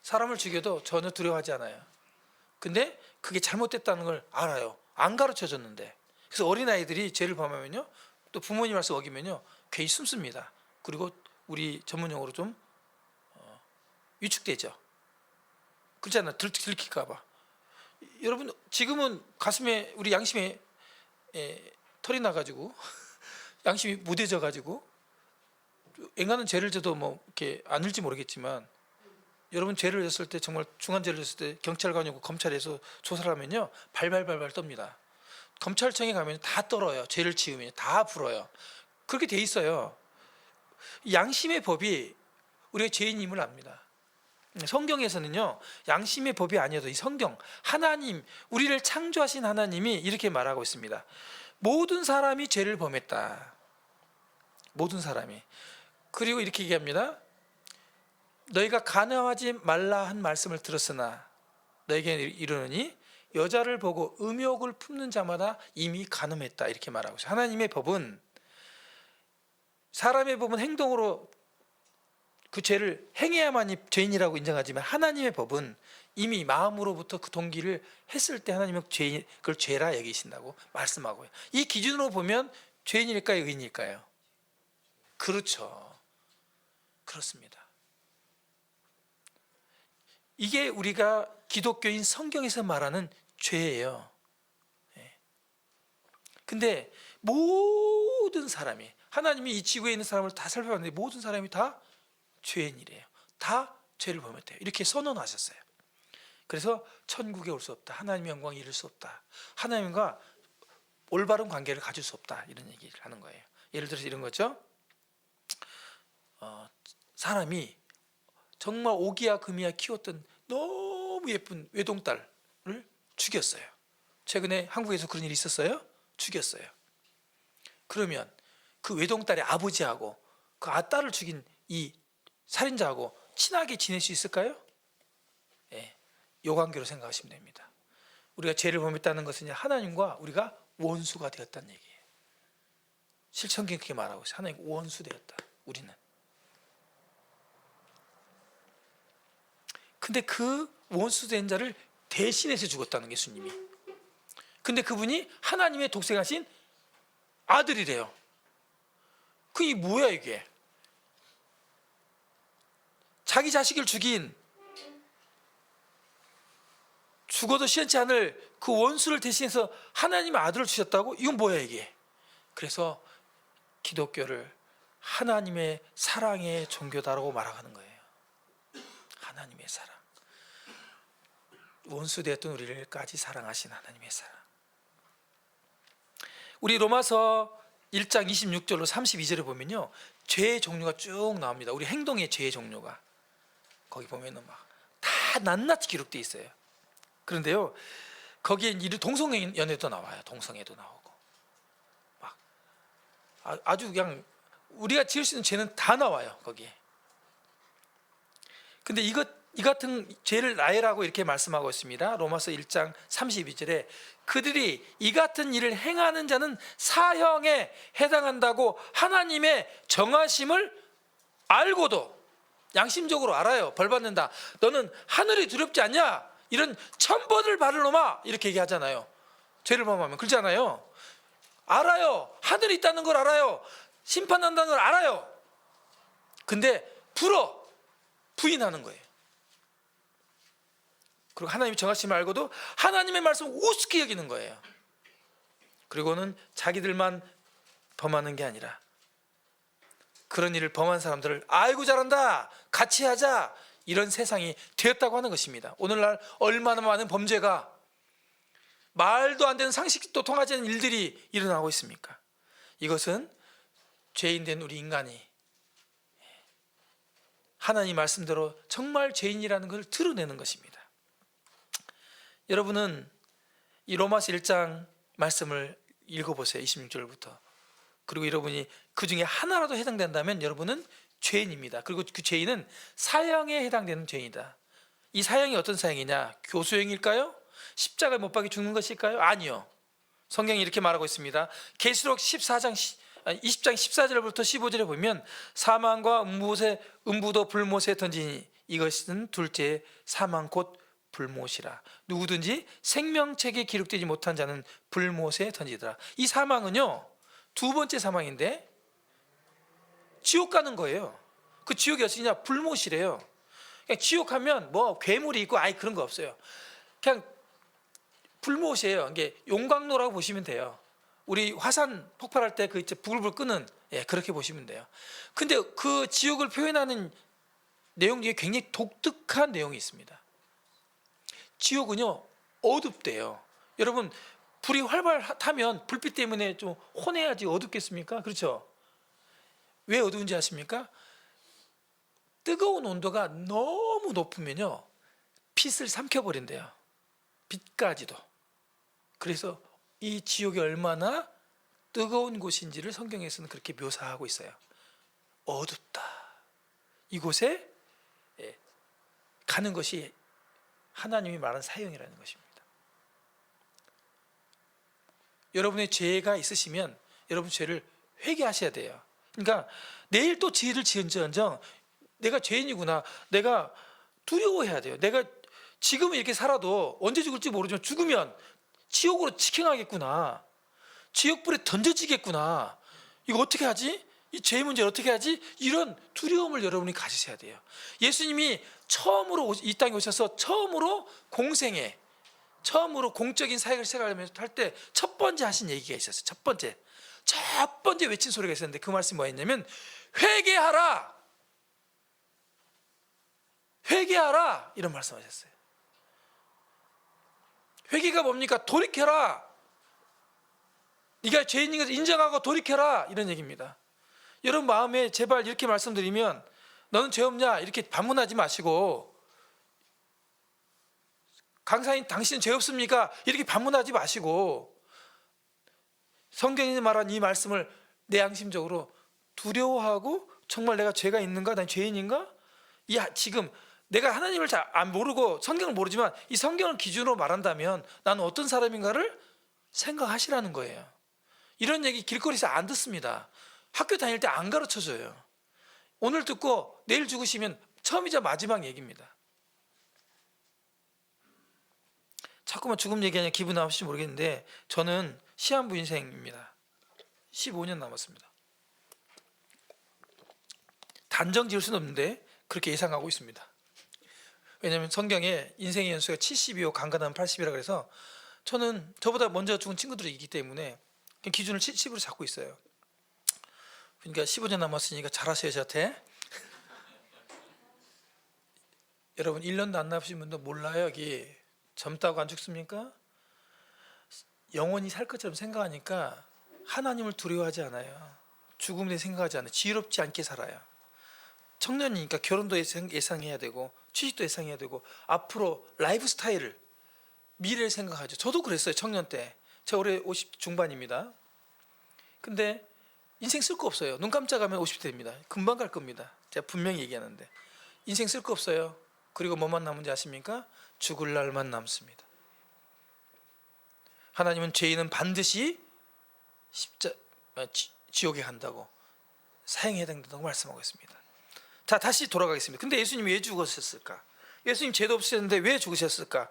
사람을 죽여도 전혀 두려워하지 않아요. 근데 그게 잘못됐다는 걸 알아요. 안 가르쳐 줬는데. 그래서 어린아이들이 죄를 범하면요, 또 부모님 말씀 어기면요, 괜히 숨습니다. 그리고 우리 전문용어로 좀 위축되죠. 그렇잖아요. 들킬까 봐. 여러분, 지금은 가슴에, 우리 양심에 털이 나가지고 양심이 무뎌져 가지고 앵간한 죄를 져도 뭐 이렇게 안 을지 모르겠지만, 여러분 죄를 졌을 때, 정말 중한 죄를 졌을 때 경찰관이 오고 검찰에서 조사를 하면요, 발발발발 떱니다. 검찰청에 가면 다 떨어요. 죄를 지으면 다 불어요. 그렇게 돼 있어요. 양심의 법이 우리가 죄인임을 압니다. 성경에서는요, 양심의 법이 아니어도 이 성경, 하나님, 우리를 창조하신 하나님이 이렇게 말하고 있습니다. 모든 사람이 죄를 범했다. 모든 사람이. 그리고 이렇게 얘기합니다. 너희가 간음하지 말라 한 말씀을 들었으나 너에게 이르노니 여자를 보고 음욕을 품는 자마다 이미 간음했다. 이렇게 말하고 있어요. 하나님의 법은, 사람의 법은 행동으로 그 죄를 행해야만이 죄인이라고 인정하지만, 하나님의 법은 이미 마음으로부터 그 동기를 했을 때 하나님은 그걸 죄라 여기신다고 말씀하고요. 이 기준으로 보면 죄인일까요? 의인일까요? 그렇죠. 그렇습니다. 이게 우리가 기독교인 성경에서 말하는 죄예요. 근데 모든 사람이, 하나님이 이 지구에 있는 사람을 다 살펴봤는데 모든 사람이 다 죄인이래요. 다 죄를 범했대요. 이렇게 선언하셨어요. 그래서 천국에 올 수 없다. 하나님의 영광에 이를 수 없다. 하나님과 올바른 관계를 가질 수 없다. 이런 얘기를 하는 거예요. 예를 들어서 이런 거죠. 사람이 정말 오기야 금이야 키웠던 너무 예쁜 외동딸을 죽였어요. 최근에 한국에서 그런 일이 있었어요. 죽였어요. 그러면 그 외동딸의 아버지하고 그 딸을 죽인 이 살인자하고 친하게 지낼 수 있을까요? 예, 요 관계로 생각하시면 됩니다. 우리가 죄를 범했다는 것은 하나님과 우리가 원수가 되었다는 얘기예요. 실천기는 그렇게 말하고 있어요. 하나님과 원수 되었다. 우리는. 근데 그 원수된 자를 대신해서 죽었다는 게 예수님이. 근데 그분이 하나님의 독생하신 아들이래요. 그게 뭐야 이게? 자기 자식을 죽어도 시원치 않을 그 원수를 대신해서 하나님의 아들을 주셨다고? 이건 뭐야 이게? 그래서 기독교를 하나님의 사랑의 종교다라고 말하는 거예요. 하나님의 사랑. 원수 되었던 우리를까지 사랑하신 하나님의 사랑. 우리 로마서 1장 26절로 32절에 보면요, 죄의 종류가 쭉 나옵니다. 우리 행동의 죄의 종류가 거기 보면은 막 다 낱낱이 기록되어 있어요. 그런데요, 거기에 동성연애도 나와요. 동성애도 나오고 막 아주 그냥 우리가 지을 수 있는 죄는 다 나와요 거기에. 근데 이 같은 죄를 나열하고 이렇게 말씀하고 있습니다. 로마서 1장 32절에 그들이 이 같은 일을 행하는 자는 사형에 해당한다고 하나님의 정하심을 알고도, 양심적으로 알아요. 벌 받는다. 너는 하늘이 두렵지 않냐? 이런 천벌을 받을 놈아, 이렇게 얘기하잖아요. 죄를 범하면. 그렇잖아요. 알아요. 하늘이 있다는 걸 알아요. 심판한다는 걸 알아요. 근데 부인하는 거예요. 그리고 하나님이 정하심을 알고도 하나님의 말씀을 우습게 여기는 거예요. 그리고는 자기들만 범하는 게 아니라 그런 일을 범한 사람들을 아이고 잘한다, 같이 하자, 이런 세상이 되었다고 하는 것입니다. 오늘날 얼마나 많은 범죄가, 말도 안 되는 상식도 통하지 않는 일들이 일어나고 있습니까? 이것은 죄인된 우리 인간이 하나님 말씀대로 정말 죄인이라는 것을 드러내는 것입니다. 여러분은 이 로마서 1장 말씀을 읽어보세요. 26절부터. 그리고 여러분이 그 중에 하나라도 해당된다면 여러분은 죄인입니다. 그리고 그 죄인은 사형에 해당되는 죄인이다. 이 사형이 어떤 사형이냐? 교수형일까요? 십자가에 못 박혀 죽는 것일까요? 아니요. 성경이 이렇게 말하고 있습니다. 계시록 20장 14절부터 15절에 보면 사망과 음부도 불못에 던지니 이것은 둘째 사망 곧 불못이라. 누구든지 생명책에 기록되지 못한 자는 불못에 던지더라. 이 사망은요, 두 번째 사망인데 지옥 가는 거예요. 그 지옥이 어디냐? 불못이래요. 그냥 지옥 하면 뭐 괴물이 있고 아예 그런 거 없어요. 그냥 불못이에요. 이게 용광로라고 보시면 돼요. 우리 화산 폭발할 때 그 부글부글 끄는, 그렇게 보시면 돼요. 근데 그 지옥을 표현하는 내용 중에 굉장히 독특한 내용이 있습니다. 지옥은요, 어둡대요. 여러분, 불이 활발 타면 불빛 때문에 좀 혼해야지 어둡겠습니까? 그렇죠? 왜 어두운지 아십니까? 뜨거운 온도가 너무 높으면요, 빛을 삼켜버린대요. 빛까지도. 그래서 이 지옥이 얼마나 뜨거운 곳인지를 성경에서는 그렇게 묘사하고 있어요. 어둡다. 이곳에 가는 것이 하나님이 말한 사형이라는 것입니다. 여러분의 죄가 있으시면 여러분 죄를 회개하셔야 돼요. 그러니까 내일 또 죄를 지은지언정 내가 죄인이구나, 내가 두려워해야 돼요. 내가 지금은 이렇게 살아도 언제 죽을지 모르지만 죽으면 지옥으로 직행하겠구나, 지옥불에 던져지겠구나, 이거 어떻게 하지? 이 죄 문제를 어떻게 하지? 이런 두려움을 여러분이 가지셔야 돼요. 예수님이 처음으로 이 땅에 오셔서 처음으로 공생에, 처음으로 공적인 사역을 시작하면서 할 때 첫 번째 하신 얘기가 있었어요. 첫 번째 외친 소리가 있었는데 그 말씀이 뭐였냐면 회개하라, 회개하라, 이런 말씀하셨어요. 회개가 뭡니까? 돌이켜라. 네가 죄인인 것을 인정하고 돌이켜라, 이런 얘기입니다. 여러분 마음에 제발 이렇게 말씀드리면 너는 죄 없냐 이렇게 반문하지 마시고, 강사님 당신은 죄 없습니까 이렇게 반문하지 마시고, 성경이 말한 이 말씀을 내 양심적으로 두려워하고 정말 내가 죄가 있는가, 난 죄인인가, 지금 내가 하나님을 잘 안 모르고 성경을 모르지만 이 성경을 기준으로 말한다면 나는 어떤 사람인가를 생각하시라는 거예요. 이런 얘기 길거리에서 안 듣습니다. 학교 다닐 때 안 가르쳐줘요. 오늘 듣고 내일 죽으시면 처음이자 마지막 얘기입니다. 자꾸만 죽음 얘기하냐 기분 나쁘실지 모르겠는데 저는 시한부 인생입니다. 15년 남았습니다. 단정 지을 수는 없는데 그렇게 예상하고 있습니다. 왜냐하면 성경에 인생의 연수가 70이요 강간하면 80이라 그래서 저는 저보다 먼저 죽은 친구들이 있기 때문에 기준을 70으로 잡고 있어요. 그러니까 15년 남았으니까 잘하세요 저한테. 여러분 1년도 안 남으신 분도 몰라요. 여기 젊다고 안 죽습니까? 영원히 살 것처럼 생각하니까 하나님을 두려워하지 않아요. 죽음에 생각하지 않아요. 지혜롭지 않게 살아요. 청년이니까 결혼도 예상해야 되고 취직도 예상해야 되고 앞으로 라이프 스타일을, 미래를 생각하죠. 저도 그랬어요. 청년 때. 제가 올해 50 중반입니다. 근데 인생 쓸 거 없어요. 눈 깜짝하면 50대 됩니다. 금방 갈 겁니다. 제가 분명히 얘기하는데 인생 쓸 거 없어요. 그리고 뭐만 남은지 아십니까? 죽을 날만 남습니다. 하나님은 죄인은 반드시 지옥에 간다고, 사형에 해당된다고 말씀하고 있습니다. 자, 다시 돌아가겠습니다. 근데 예수님이 왜 죽으셨을까? 예수님 죄도 없으셨는데 왜 죽으셨을까?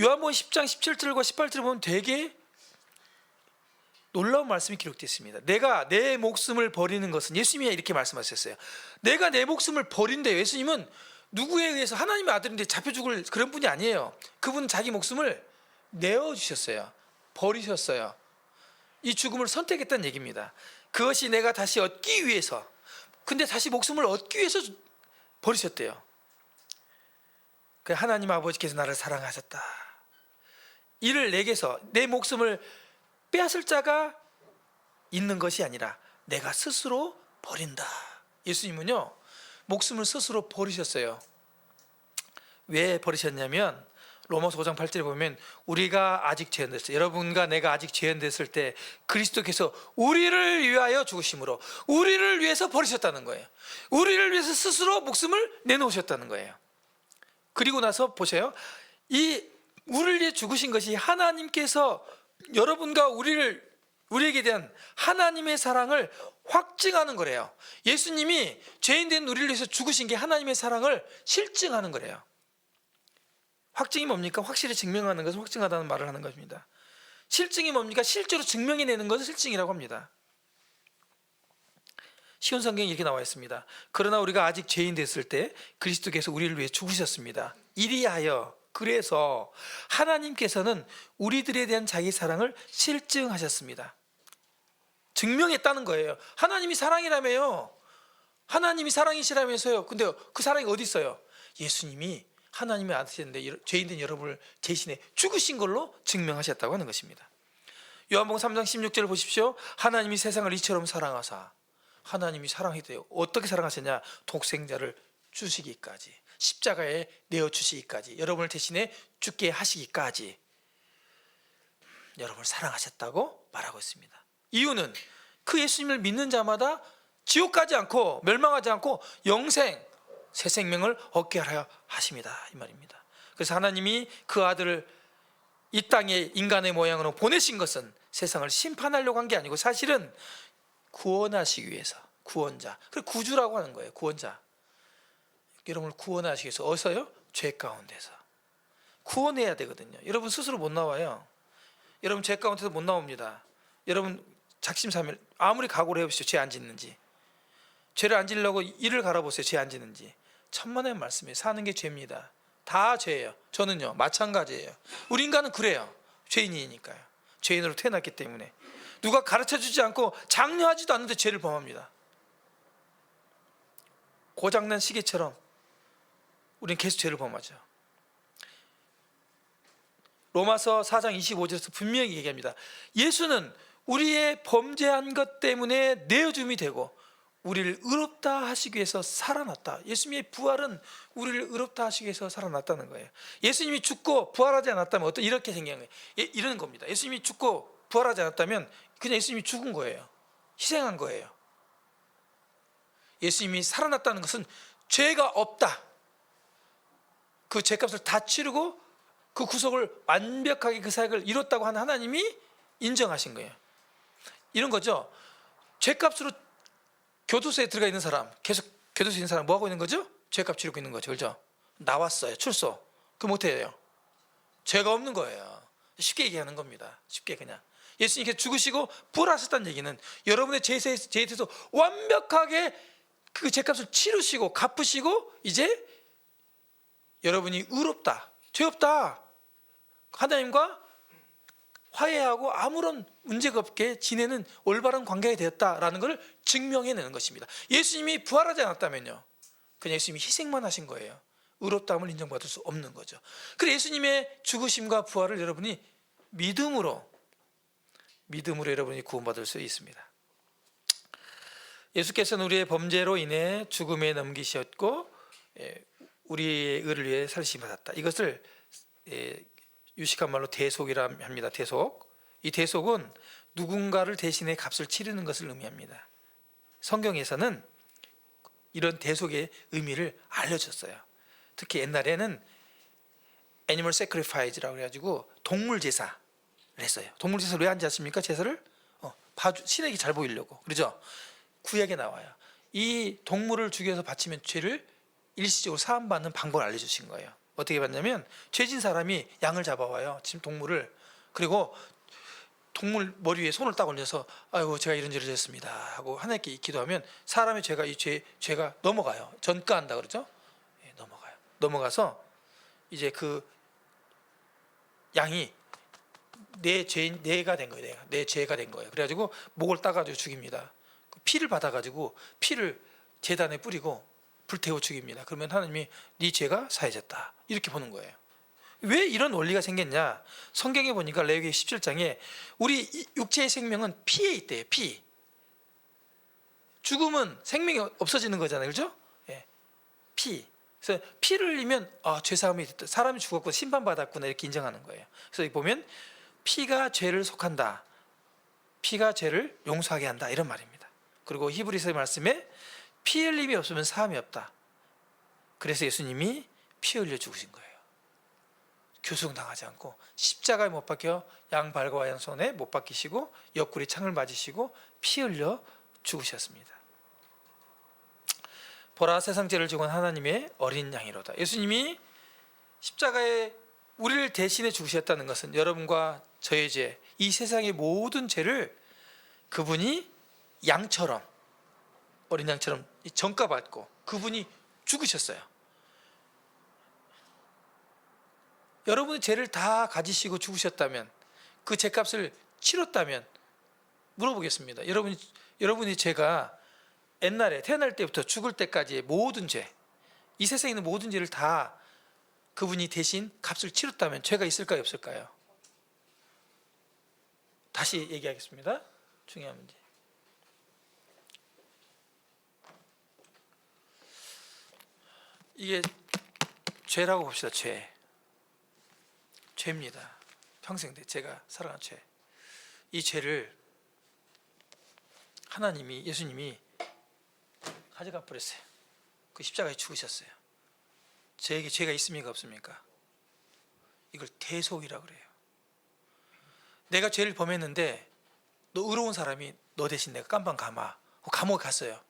요한복음 10장 17절과 18절을 보면 되게 놀라운 말씀이 기록되어 있습니다. 내가 내 목숨을 버리는 것은, 예수님이 이렇게 말씀하셨어요. 내가 내 목숨을 버린대요. 예수님은 누구에 의해서, 하나님의 아들인데 잡혀 죽을 그런 분이 아니에요. 그분은 자기 목숨을 내어주셨어요. 버리셨어요. 이 죽음을 선택했다는 얘기입니다. 그것이 내가 다시 얻기 위해서, 근데 다시 목숨을 얻기 위해서 버리셨대요. 그 하나님 아버지께서 나를 사랑하셨다. 이를 내게서 내 목숨을 빼앗을 자가 있는 것이 아니라 내가 스스로 버린다. 예수님은요, 목숨을 스스로 버리셨어요. 왜 버리셨냐면 로마서 5장 8절에 보면 우리가 아직 죄인됐을 때, 여러분과 내가 아직 죄인됐을 때 그리스도께서 우리를 위하여 죽으심으로 우리를 위해서 버리셨다는 거예요. 우리를 위해서 스스로 목숨을 내놓으셨다는 거예요. 그리고 나서 보세요. 이 우리를 위해 죽으신 것이 하나님께서 여러분과 우리에게 대한 하나님의 사랑을 확증하는 거래요. 예수님이 죄인 된 우리를 위해서 죽으신 게 하나님의 사랑을 실증하는 거래요. 확증이 뭡니까? 확실히 증명하는 것을 확증하다는 말을 하는 것입니다. 실증이 뭡니까? 실제로 증명해내는 것을 실증이라고 합니다. 시온 성경에 이렇게 나와 있습니다. 그러나 우리가 아직 죄인 됐을 때 그리스도께서 우리를 위해 죽으셨습니다. 이리하여, 그래서 하나님께서는 우리들에 대한 자기 사랑을 실증하셨습니다. 증명했다는 거예요. 하나님이 사랑이라며요. 하나님이 사랑이시라면서요. 근데 그 사랑이 어디 있어요? 예수님이 하나님의 아들인데 죄인 된 여러분을 대신해 죽으신 걸로 증명하셨다고 하는 것입니다. 요한복음 3장 16절을 보십시오. 하나님이 세상을 이처럼 사랑하사, 하나님이 사랑했대요. 어떻게 사랑하셨냐? 독생자를 주시기까지, 십자가에 내어주시기까지, 여러분을 대신해 죽게 하시기까지 여러분을 사랑하셨다고 말하고 있습니다. 이유는 그 예수님을 믿는 자마다 지옥 가지 않고 멸망하지 않고 영생, 새 생명을 얻게 하려 하십니다, 이 말입니다. 그래서 하나님이 그 아들을 이 땅에 인간의 모양으로 보내신 것은 세상을 심판하려고 한 게 아니고 사실은 구원하시기 위해서, 구원자, 그리고 구주라고 하는 거예요. 구원자, 여러분을 구원하시기 위해서. 어디서요? 죄 가운데서 구원해야 되거든요. 여러분 스스로 못 나와요. 여러분 죄 가운데서 못 나옵니다. 여러분 작심삼일 아무리 각오를 해보시죠. 죄 안 짓는지, 죄를 안 지려고 이를 갈아보세요. 죄 안 짓는지. 천만의 말씀이에요. 사는 게 죄입니다. 다 죄예요. 저는요 마찬가지예요. 우리 인간은 그래요. 죄인이니까요. 죄인으로 태어났기 때문에 누가 가르쳐주지 않고 장려하지도 않는데 죄를 범합니다. 고장난 시계처럼 우리는 계속 죄를 범하죠. 로마서 4장 25절에서 분명히 얘기합니다. 예수는 우리의 범죄한 것 때문에 내어줌이 되고 우리를 의롭다 하시기 위해서 살아났다. 예수님의 부활은 우리를 의롭다 하시기 위해서 살아났다는 거예요. 예수님이 죽고 부활하지 않았다면 어떤 이렇게 생긴 거예요. 이런 겁니다. 예수님이 죽고 부활하지 않았다면 그냥 예수님이 죽은 거예요. 희생한 거예요. 예수님이 살아났다는 것은 죄가 없다, 그 죄값을 다 치르고 그 구속을 완벽하게 그 사역을 이뤘다고 하는 하나님이 인정하신 거예요. 이런 거죠. 죄값으로 교도소에 들어가 있는 사람, 계속 교도소에 있는 사람 뭐 하고 있는 거죠? 죄값 치르고 있는 거죠. 그렇죠? 나왔어요. 출소. 그 못해요. 죄가 없는 거예요. 쉽게 얘기하는 겁니다. 쉽게 그냥. 예수님께서 죽으시고 부활하셨다는 얘기는 여러분의 죄에 대해서 완벽하게 그 죄값을 치르시고 갚으시고 이제 여러분이 의롭다, 죄 없다, 하나님과 화해하고 아무런 문제가 없게 지내는 올바른 관계가 되었다라는 것을 증명해내는 것입니다. 예수님이 부활하지 않았다면요, 그냥 예수님이 희생만 하신 거예요. 의롭다함을 인정받을 수 없는 거죠. 그래서 예수님의 죽으심과 부활을 여러분이 믿음으로 여러분이 구원받을 수 있습니다. 예수께서는 우리의 범죄로 인해 죽음에 넘기셨고 우리의 의를 위해 살리심을 받았다. 이것을 유식한 말로 대속이라 합니다. 대속. 이 대속은 누군가를 대신해 값을 치르는 것을 의미합니다. 성경에서는 이런 대속의 의미를 알려줬어요. 특히 옛날에는 애니멀 세크리파이즈라고 해가지고 동물 제사를 했어요. 동물 제사를 왜 하는지 아십니까? 제사를 신에게 잘 보이려고. 그렇죠? 구약에 나와요. 이 동물을 죽여서 바치면 죄를 일시적으로 사함받는 방법을 알려주신 거예요. 어떻게 받냐면 죄진 사람이 양을 잡아와요. 지금 동물을. 그리고 동물 머리 위에 손을 딱 올려서 아이고 제가 이런저런 했습니다 하고 하나님께 기도하면 사람의 죄가 이 죄가 넘어가요. 전가한다 그러죠. 예, 넘어가요. 넘어가서 이제 그 양이 내가 된 거예요. 내 죄가 된 거예요. 그래가지고 목을 따가지고 죽입니다. 피를 받아가지고 피를 제단에 뿌리고 불태워 죽입니다. 그러면 하나님이 네 죄가 사해졌다 이렇게 보는 거예요. 왜 이런 원리가 생겼냐? 성경에 보니까 레위기 17장에 우리 육체의 생명은 피에 있대요. 피. 죽음은 생명이 없어지는 거잖아요. 그렇죠? 예. 피. 그래서 피를 흘리면 죄사함이 됐다. 사람이 죽었고 심판받았구나 이렇게 인정하는 거예요. 그래서 보면 피가 죄를 속한다. 피가 죄를 용서하게 한다 이런 말입니다. 그리고 히브리서의 말씀에 피 흘림이 없으면 사함이 없다. 그래서 예수님이 피 흘려 죽으신 거예요. 교수당하지 않고 십자가에 못 박혀 양발과 양손에 못 박히시고 옆구리 창을 맞으시고 피 흘려 죽으셨습니다. 보라 세상 죄를 지고 하나님의 어린 양이로다. 예수님이 십자가에 우리를 대신해 죽으셨다는 것은 여러분과 저의 죄, 이 세상의 모든 죄를 그분이 양처럼 어린 양처럼 전가받고 그분이 죽으셨어요. 여러분의 죄를 다 가지시고 죽으셨다면 그 죄값을 치렀다면 물어보겠습니다. 여러분의 죄가 옛날에 태어날 때부터 죽을 때까지의 모든 죄, 이 세상에 있는 모든 죄를 다 그분이 대신 값을 치렀다면 죄가 있을까요 없을까요? 다시 얘기하겠습니다. 중요한 문제. 이게 죄라고 봅시다. 죄입니다. 평생 제가 살아간 죄. 이 죄를 하나님이 예수님이 가져가 버렸어요. 그 십자가에 죽으셨어요. 저에게 죄가 있습니까 없습니까? 이걸 대속이라고 그래요. 내가 죄를 범했는데 너 의로운 사람이 너 대신 내가 깜방 감아. 감옥에 갔어요.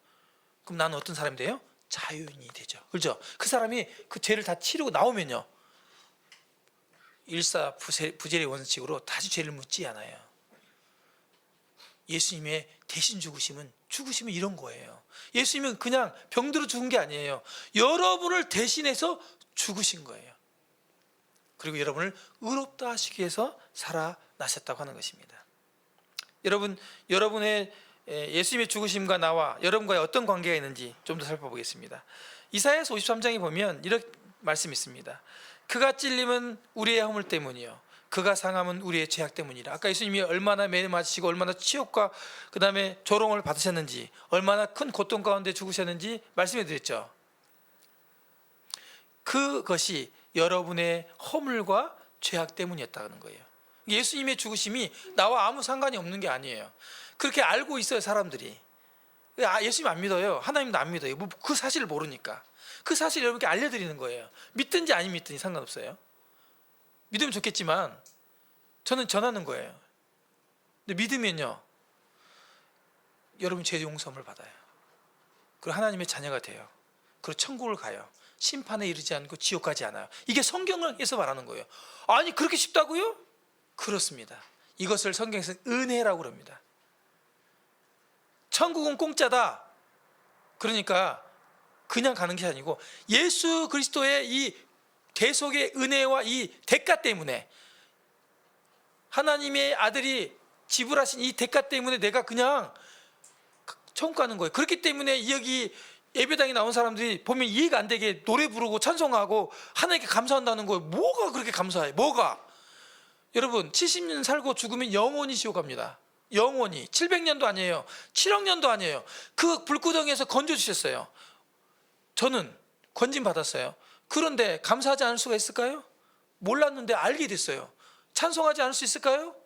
그럼 나는 어떤 사람이 돼요? 자유인이 되죠. 그렇죠? 그 사람이 그 죄를 다 치르고 나오면요, 일사부재의 원칙으로 다시 죄를 묻지 않아요. 예수님의 대신 죽으심은 이런 거예요. 예수님은 그냥 병들어 죽은 게 아니에요. 여러분을 대신해서 죽으신 거예요. 그리고 여러분을 의롭다 하시기 위해서 살아나셨다고 하는 것입니다. 여러분의 예수님의 죽으심과 나와 여러분과의 어떤 관계가 있는지 좀 더 살펴보겠습니다. 이사야서 53장에 보면 이런 말씀이 있습니다. 그가 찔림은 우리의 허물 때문이요 그가 상함은 우리의 죄악 때문이라. 아까 예수님이 얼마나 매를 맞으시고 얼마나 치욕과 그 다음에 조롱을 받으셨는지, 얼마나 큰 고통 가운데 죽으셨는지 말씀해 드렸죠. 그것이 여러분의 허물과 죄악 때문이었다는 거예요. 예수님의 죽으심이 나와 아무 상관이 없는 게 아니에요. 그렇게 알고 있어요, 사람들이. 예수님 안 믿어요. 하나님도 안 믿어요. 그 사실을 모르니까. 그 사실을 여러분께 알려드리는 거예요. 믿든지 안 믿든지 상관없어요. 믿으면 좋겠지만 저는 전하는 거예요. 근데 믿으면요, 여러분 죄 용서함을 받아요. 그리고 하나님의 자녀가 돼요. 그리고 천국을 가요. 심판에 이르지 않고 지옥 가지 않아요. 이게 성경에서 말하는 거예요. 아니 그렇게 쉽다고요? 그렇습니다. 이것을 성경에서 은혜라고 합니다. 천국은 공짜다. 그러니까 그냥 가는 게 아니고 예수 그리스도의 이 대속의 은혜와 이 대가 때문에, 하나님의 아들이 지불하신 이 대가 때문에 내가 그냥 천국 가는 거예요. 그렇기 때문에 여기 예배당에 나온 사람들이 보면 이해가 안 되게 노래 부르고 찬송하고 하나님께 감사한다는 거예요. 뭐가 그렇게 감사해? 뭐가? 여러분 70년 살고 죽으면 영원히 지옥 갑니다. 영원히. 700년도 아니에요. 7억 년도 아니에요. 그 불구덩이에서 건져주셨어요. 저는 건진 받았어요. 그런데 감사하지 않을 수가 있을까요? 몰랐는데 알게 됐어요. 찬송하지 않을 수 있을까요?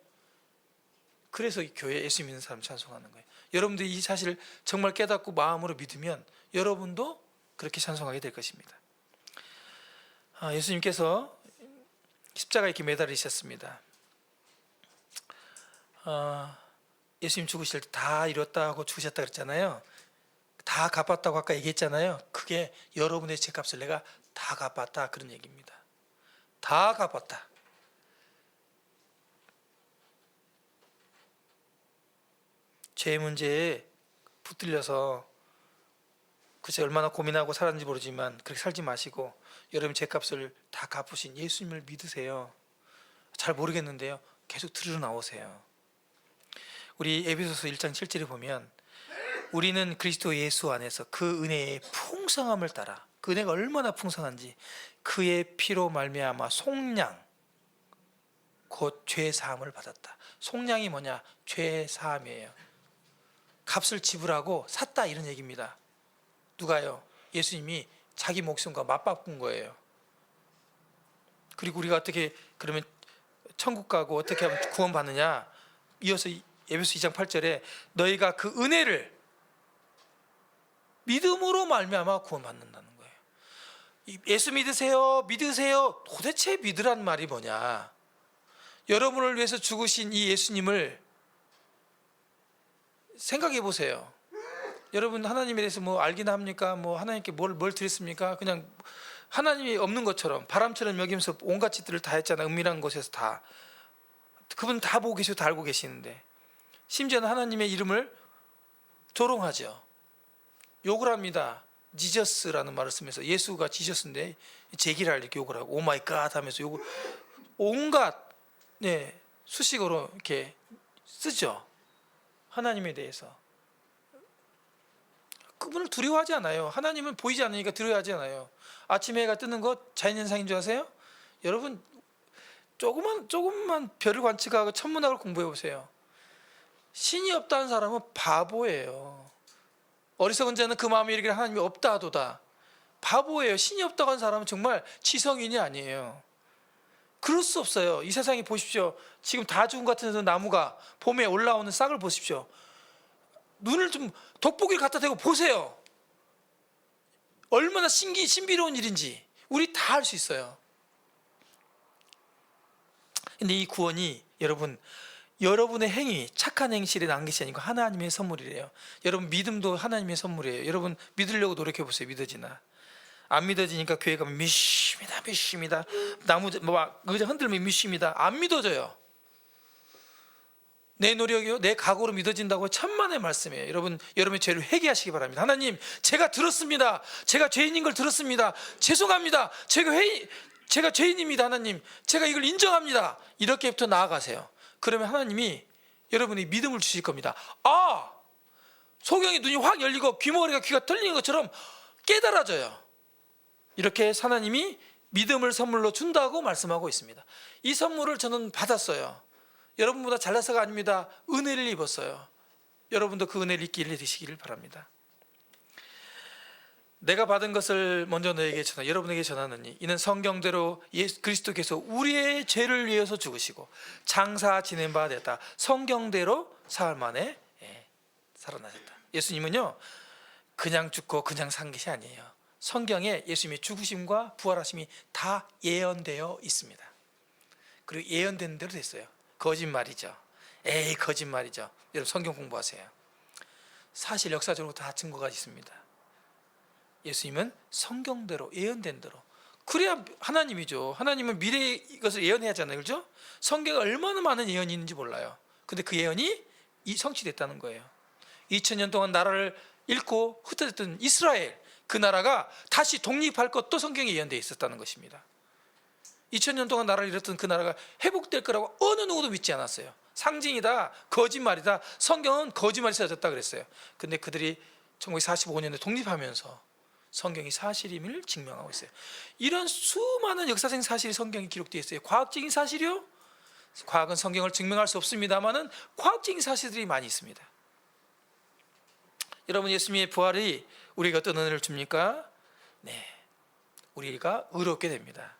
그래서 이 교회 예수 믿는 사람 찬송하는 거예요. 여러분들이 이 사실을 정말 깨닫고 마음으로 믿으면 여러분도 그렇게 찬송하게 될 것입니다. 예수님께서 십자가에 이렇게 매달리셨습니다. 예수님 죽으실 때 다 이뤘다 하고 죽으셨다 그랬잖아요. 다 갚았다고 아까 얘기했잖아요. 그게 여러분의 죄값을 내가 다 갚았다 그런 얘기입니다. 다 갚았다. 죄 문제에 붙들려서 그새 얼마나 고민하고 살았는지 모르지만 그렇게 살지 마시고 여러분 죄값을 다 갚으신 예수님을 믿으세요. 잘 모르겠는데요, 계속 들으러 나오세요. 우리 에베소서 1장 7절에 보면 우리는 그리스도 예수 안에서 그 은혜의 풍성함을 따라, 그 은혜가 얼마나 풍성한지 그의 피로 말미암아 속량, 곧 죄 사함을 받았다. 속량이 뭐냐? 죄 사함이에요. 값을 지불하고 샀다, 이런 얘기입니다. 누가요? 예수님이 자기 목숨과 맞바꾼 거예요. 그리고 우리가 어떻게 그러면 천국 가고 어떻게 하면 구원 받느냐? 이어서 에베소 2장 8절에 너희가 그 은혜를 믿음으로 말미암아 구원 받는다는 거예요. 예수 믿으세요, 믿으세요. 도대체 믿으란 말이 뭐냐? 여러분을 위해서 죽으신 이 예수님을 생각해 보세요. 여러분 하나님에 대해서 뭐 알기나 합니까? 뭐 하나님께 뭘 드렸습니까? 그냥 하나님이 없는 것처럼 바람처럼 여기면서 온갖 짓들을 다 했잖아. 은밀한 곳에서 다. 그분 다 보고 계시고 다 알고 계시는데 심지어는 하나님의 이름을 조롱하죠. 욕을 합니다. 지저스라는 말을 쓰면서, 예수가 지저스인데 제기를 이렇게 욕을 하고 오 마이 갓 하면서 욕을 온갖 수식어로 이렇게 쓰죠. 하나님에 대해서. 그분을 두려워하지 않아요. 하나님은 보이지 않으니까 두려워하지 않아요. 아침에 해가 뜨는 것 자연현상인 줄 아세요? 여러분 조금만 별을 관측하고 천문학을 공부해 보세요. 신이 없다는 사람은 바보예요. 어리석은 자는 그 마음에 이르기를 하나님이 없다 하도다. 바보예요. 신이 없다고 하는 사람은 정말 지성인이 아니에요. 그럴 수 없어요. 이 세상에 보십시오. 지금 다 죽은 것 같은 나무가 봄에 올라오는 싹을 보십시오. 눈을 좀 돋보기를 갖다 대고 보세요. 얼마나 신비로운 일인지 우리 다 알 수 있어요. 근데 이 구원이 여러분의 행위, 착한 행실에 난 것이 아니고 하나님의 선물이래요. 여러분 믿음도 하나님의 선물이에요. 여러분 믿으려고 노력해 보세요. 믿어지나? 안 믿어지니까 교회 가면 믿습니다. 나무 의자 흔들면 믿습니다. 안 믿어져요. 내 노력이요, 내 각오로 믿어진다고 천만의 말씀이에요. 여러분의 죄를 회개하시기 바랍니다. 하나님, 제가 들었습니다. 제가 죄인인 걸 들었습니다. 죄송합니다. 제가 죄인입니다. 하나님, 제가 이걸 인정합니다. 이렇게부터 나아가세요. 그러면 하나님이 여러분이 믿음을 주실 겁니다. 소경이 눈이 확 열리고 귀머거리가 귀가 뚫리는 것처럼 깨달아져요. 이렇게 하나님이 믿음을 선물로 준다고 말씀하고 있습니다. 이 선물을 저는 받았어요. 여러분보다 잘나서가 아닙니다. 은혜를 입었어요. 여러분도 그 은혜를 입기를 되시기를 바랍니다. 내가 받은 것을 먼저 여러분에게 전하느니 이는 성경대로 예수 그리스도께서 우리의 죄를 위해서 죽으시고 장사 지낸 바 됐다. 성경대로 사흘 만에 살아나셨다. 예수님은요 그냥 죽고 그냥 산 것이 아니에요. 성경에 예수님의 죽으심과 부활하심이 다 예언되어 있습니다. 그리고 예언된 대로 됐어요. 거짓말이죠. 거짓말이죠. 여러분 성경 공부하세요. 사실 역사적으로 다 증거가 있습니다. 예수님은 성경대로 예언된 대로, 그래야 하나님이죠. 하나님은 미래의 것을 예언해야 하잖아요. 그렇죠? 성경에 얼마나 많은 예언이 있는지 몰라요. 근데 그 예언이 성취됐다는 거예요. 2000년 동안 나라를 잃고 흩어졌던 이스라엘, 그 나라가 다시 독립할 것도 성경에 예언되어 있었다는 것입니다. 2000년 동안 나라를 잃었던 그 나라가 회복될 거라고 어느 누구도 믿지 않았어요. 상징이다, 거짓말이다, 성경은 거짓말이 써졌다 그랬어요. 근데 그들이 1945년에 독립하면서 성경이 사실임을 증명하고 있어요. 이런 수많은 역사적인 사실이 성경에 기록되어 있어요. 과학적인 사실이요? 과학은 성경을 증명할 수 없습니다만은 과학적인 사실들이 많이 있습니다. 여러분, 예수님의 부활이 우리가 어떤 은혜를 줍니까? 네, 우리가 의롭게 됩니다.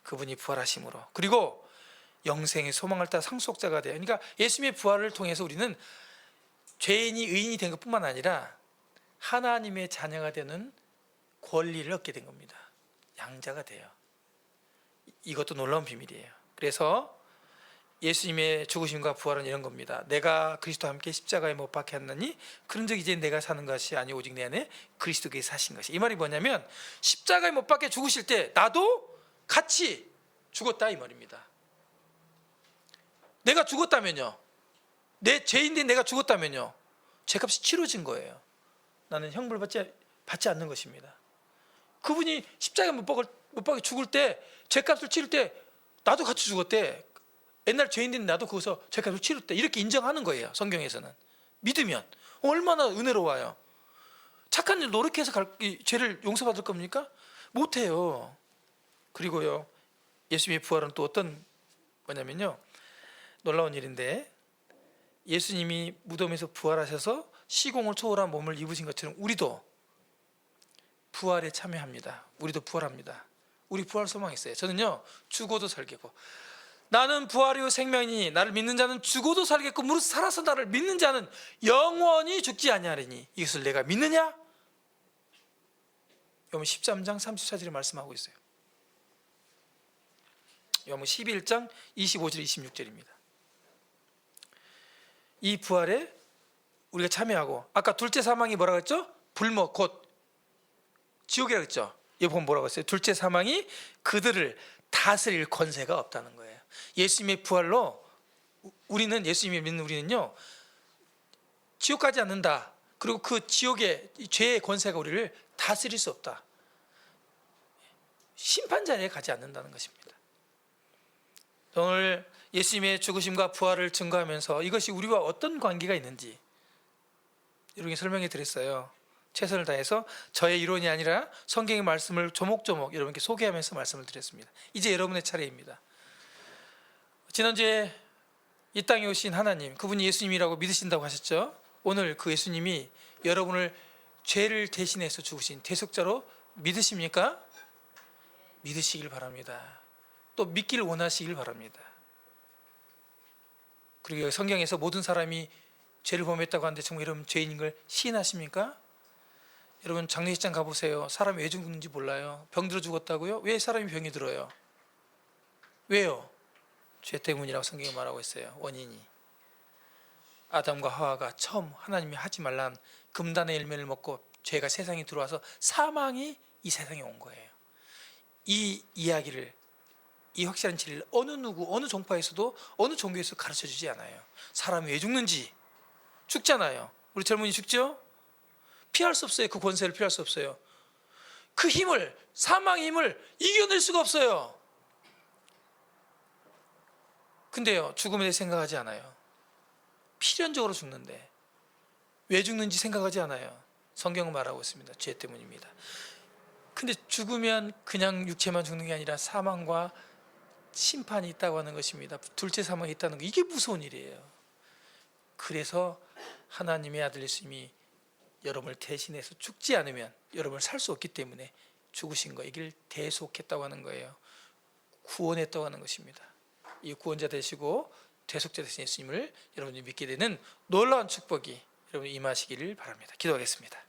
그분이 부활하심으로. 그리고 영생의 소망을 따라 상속자가 돼요. 그러니까 예수님의 부활을 통해서 우리는 죄인이 의인이 된 것뿐만 아니라 하나님의 자녀가 되는 권리를 얻게 된 겁니다. 양자가 돼요. 이것도 놀라운 비밀이에요. 그래서 예수님의 죽으심과 부활은 이런 겁니다. 내가 그리스도와 함께 십자가에 못 박혀 했느니 그런즉 이제 내가 사는 것이 아니 오직 내 안에 그리스도께서 사신 것이. 이 말이 뭐냐면 십자가에 못 박혀 죽으실 때 나도 같이 죽었다 이 말입니다. 내가 죽었다면요, 내 죄인데 내가 죽었다면요, 죄값이 치러진 거예요. 나는 형벌 받지 않는 것입니다. 그분이 십자가에 못 박혀 죽을 때, 죄값을 치를 때 나도 같이 죽었대. 옛날 죄인인 나도 거기서 죄값을 치렀대. 이렇게 인정하는 거예요. 성경에서는. 믿으면 얼마나 은혜로워요. 착한 일 노력해서 죄를 용서받을 겁니까? 못해요. 그리고요, 예수님의 부활은 또 어떤 뭐냐면요, 놀라운 일인데, 예수님이 무덤에서 부활하셔서 시공을 초월한 몸을 입으신 것처럼 우리도 부활에 참여합니다. 우리도 부활합니다. 우리 부활 소망이 있어요. 저는요, 죽어도 살겠고, 나는 부활이요 생명이니 나를 믿는 자는 죽어도 살겠고 무릇 살아서 나를 믿는 자는 영원히 죽지 아니하리니 이것을 내가 믿느냐? 요한복음 13장 34절에 말씀하고 있어요. 요한복음 11장 25절 26절입니다. 이 부활에 우리가 참여하고, 아까 둘째 사망이 뭐라고 했죠? 불못 곧 지옥이라고 했죠. 여기 보면 뭐라고 했어요? 둘째 사망이 그들을 다스릴 권세가 없다는 거예요. 예수님의 부활로 우리는, 예수님이 믿는 우리는요, 지옥 가지 않는다. 그리고 그 지옥의 죄의 권세가 우리를 다스릴 수 없다. 심판 자리에 가지 않는다는 것입니다. 오늘 예수님의 죽으심과 부활을 증거하면서 이것이 우리와 어떤 관계가 있는지 이렇게 설명해 드렸어요. 최선을 다해서 저의 이론이 아니라 성경의 말씀을 조목조목 여러분께 소개하면서 말씀을 드렸습니다. 이제 여러분의 차례입니다. 지난주에 이 땅에 오신 하나님, 그분이 예수님이라고 믿으신다고 하셨죠? 오늘 그 예수님이 여러분을 죄를 대신해서 죽으신 대속자로 믿으십니까? 믿으시길 바랍니다. 또 믿기를 원하시길 바랍니다. 그리고 성경에서 모든 사람이 죄를 범했다고 하는데 정말 여러분 죄인인 걸 시인하십니까? 여러분 장례식장 가보세요. 사람이 왜 죽는지 몰라요. 병들어 죽었다고요? 왜 사람이 병이 들어요? 왜요? 죄 때문이라고 성경이 말하고 있어요. 원인이 아담과 하와가 처음 하나님이 하지 말란 금단의 열매를 먹고 죄가 세상에 들어와서 사망이 이 세상에 온 거예요. 이 이야기를, 이 확실한 진리를 어느 누구, 어느 종파에서도 어느 종교에서 가르쳐주지 않아요. 사람이 왜 죽는지. 죽잖아요. 우리 젊은이 죽죠? 피할 수 없어요. 그 권세를 피할 수 없어요. 그 힘을, 사망의 힘을 이겨낼 수가 없어요. 근데요, 죽음에 대해 생각하지 않아요. 필연적으로 죽는데 왜 죽는지 생각하지 않아요. 성경은 말하고 있습니다. 죄 때문입니다. 근데 죽으면 그냥 육체만 죽는 게 아니라 사망과 심판이 있다고 하는 것입니다. 둘째 사망이 있다는 거, 이게 무서운 일이에요. 그래서 하나님의 아들 예수님이 여러분을 대신해서 죽지 않으면 여러분을 살 수 없기 때문에 죽으신 거, 이길 대속했다고 하는 거예요. 구원했다고 하는 것입니다. 이 구원자 되시고 대속자 되신 예수님을 여러분이 믿게 되는 놀라운 축복이 여러분 임하시기를 바랍니다. 기도하겠습니다.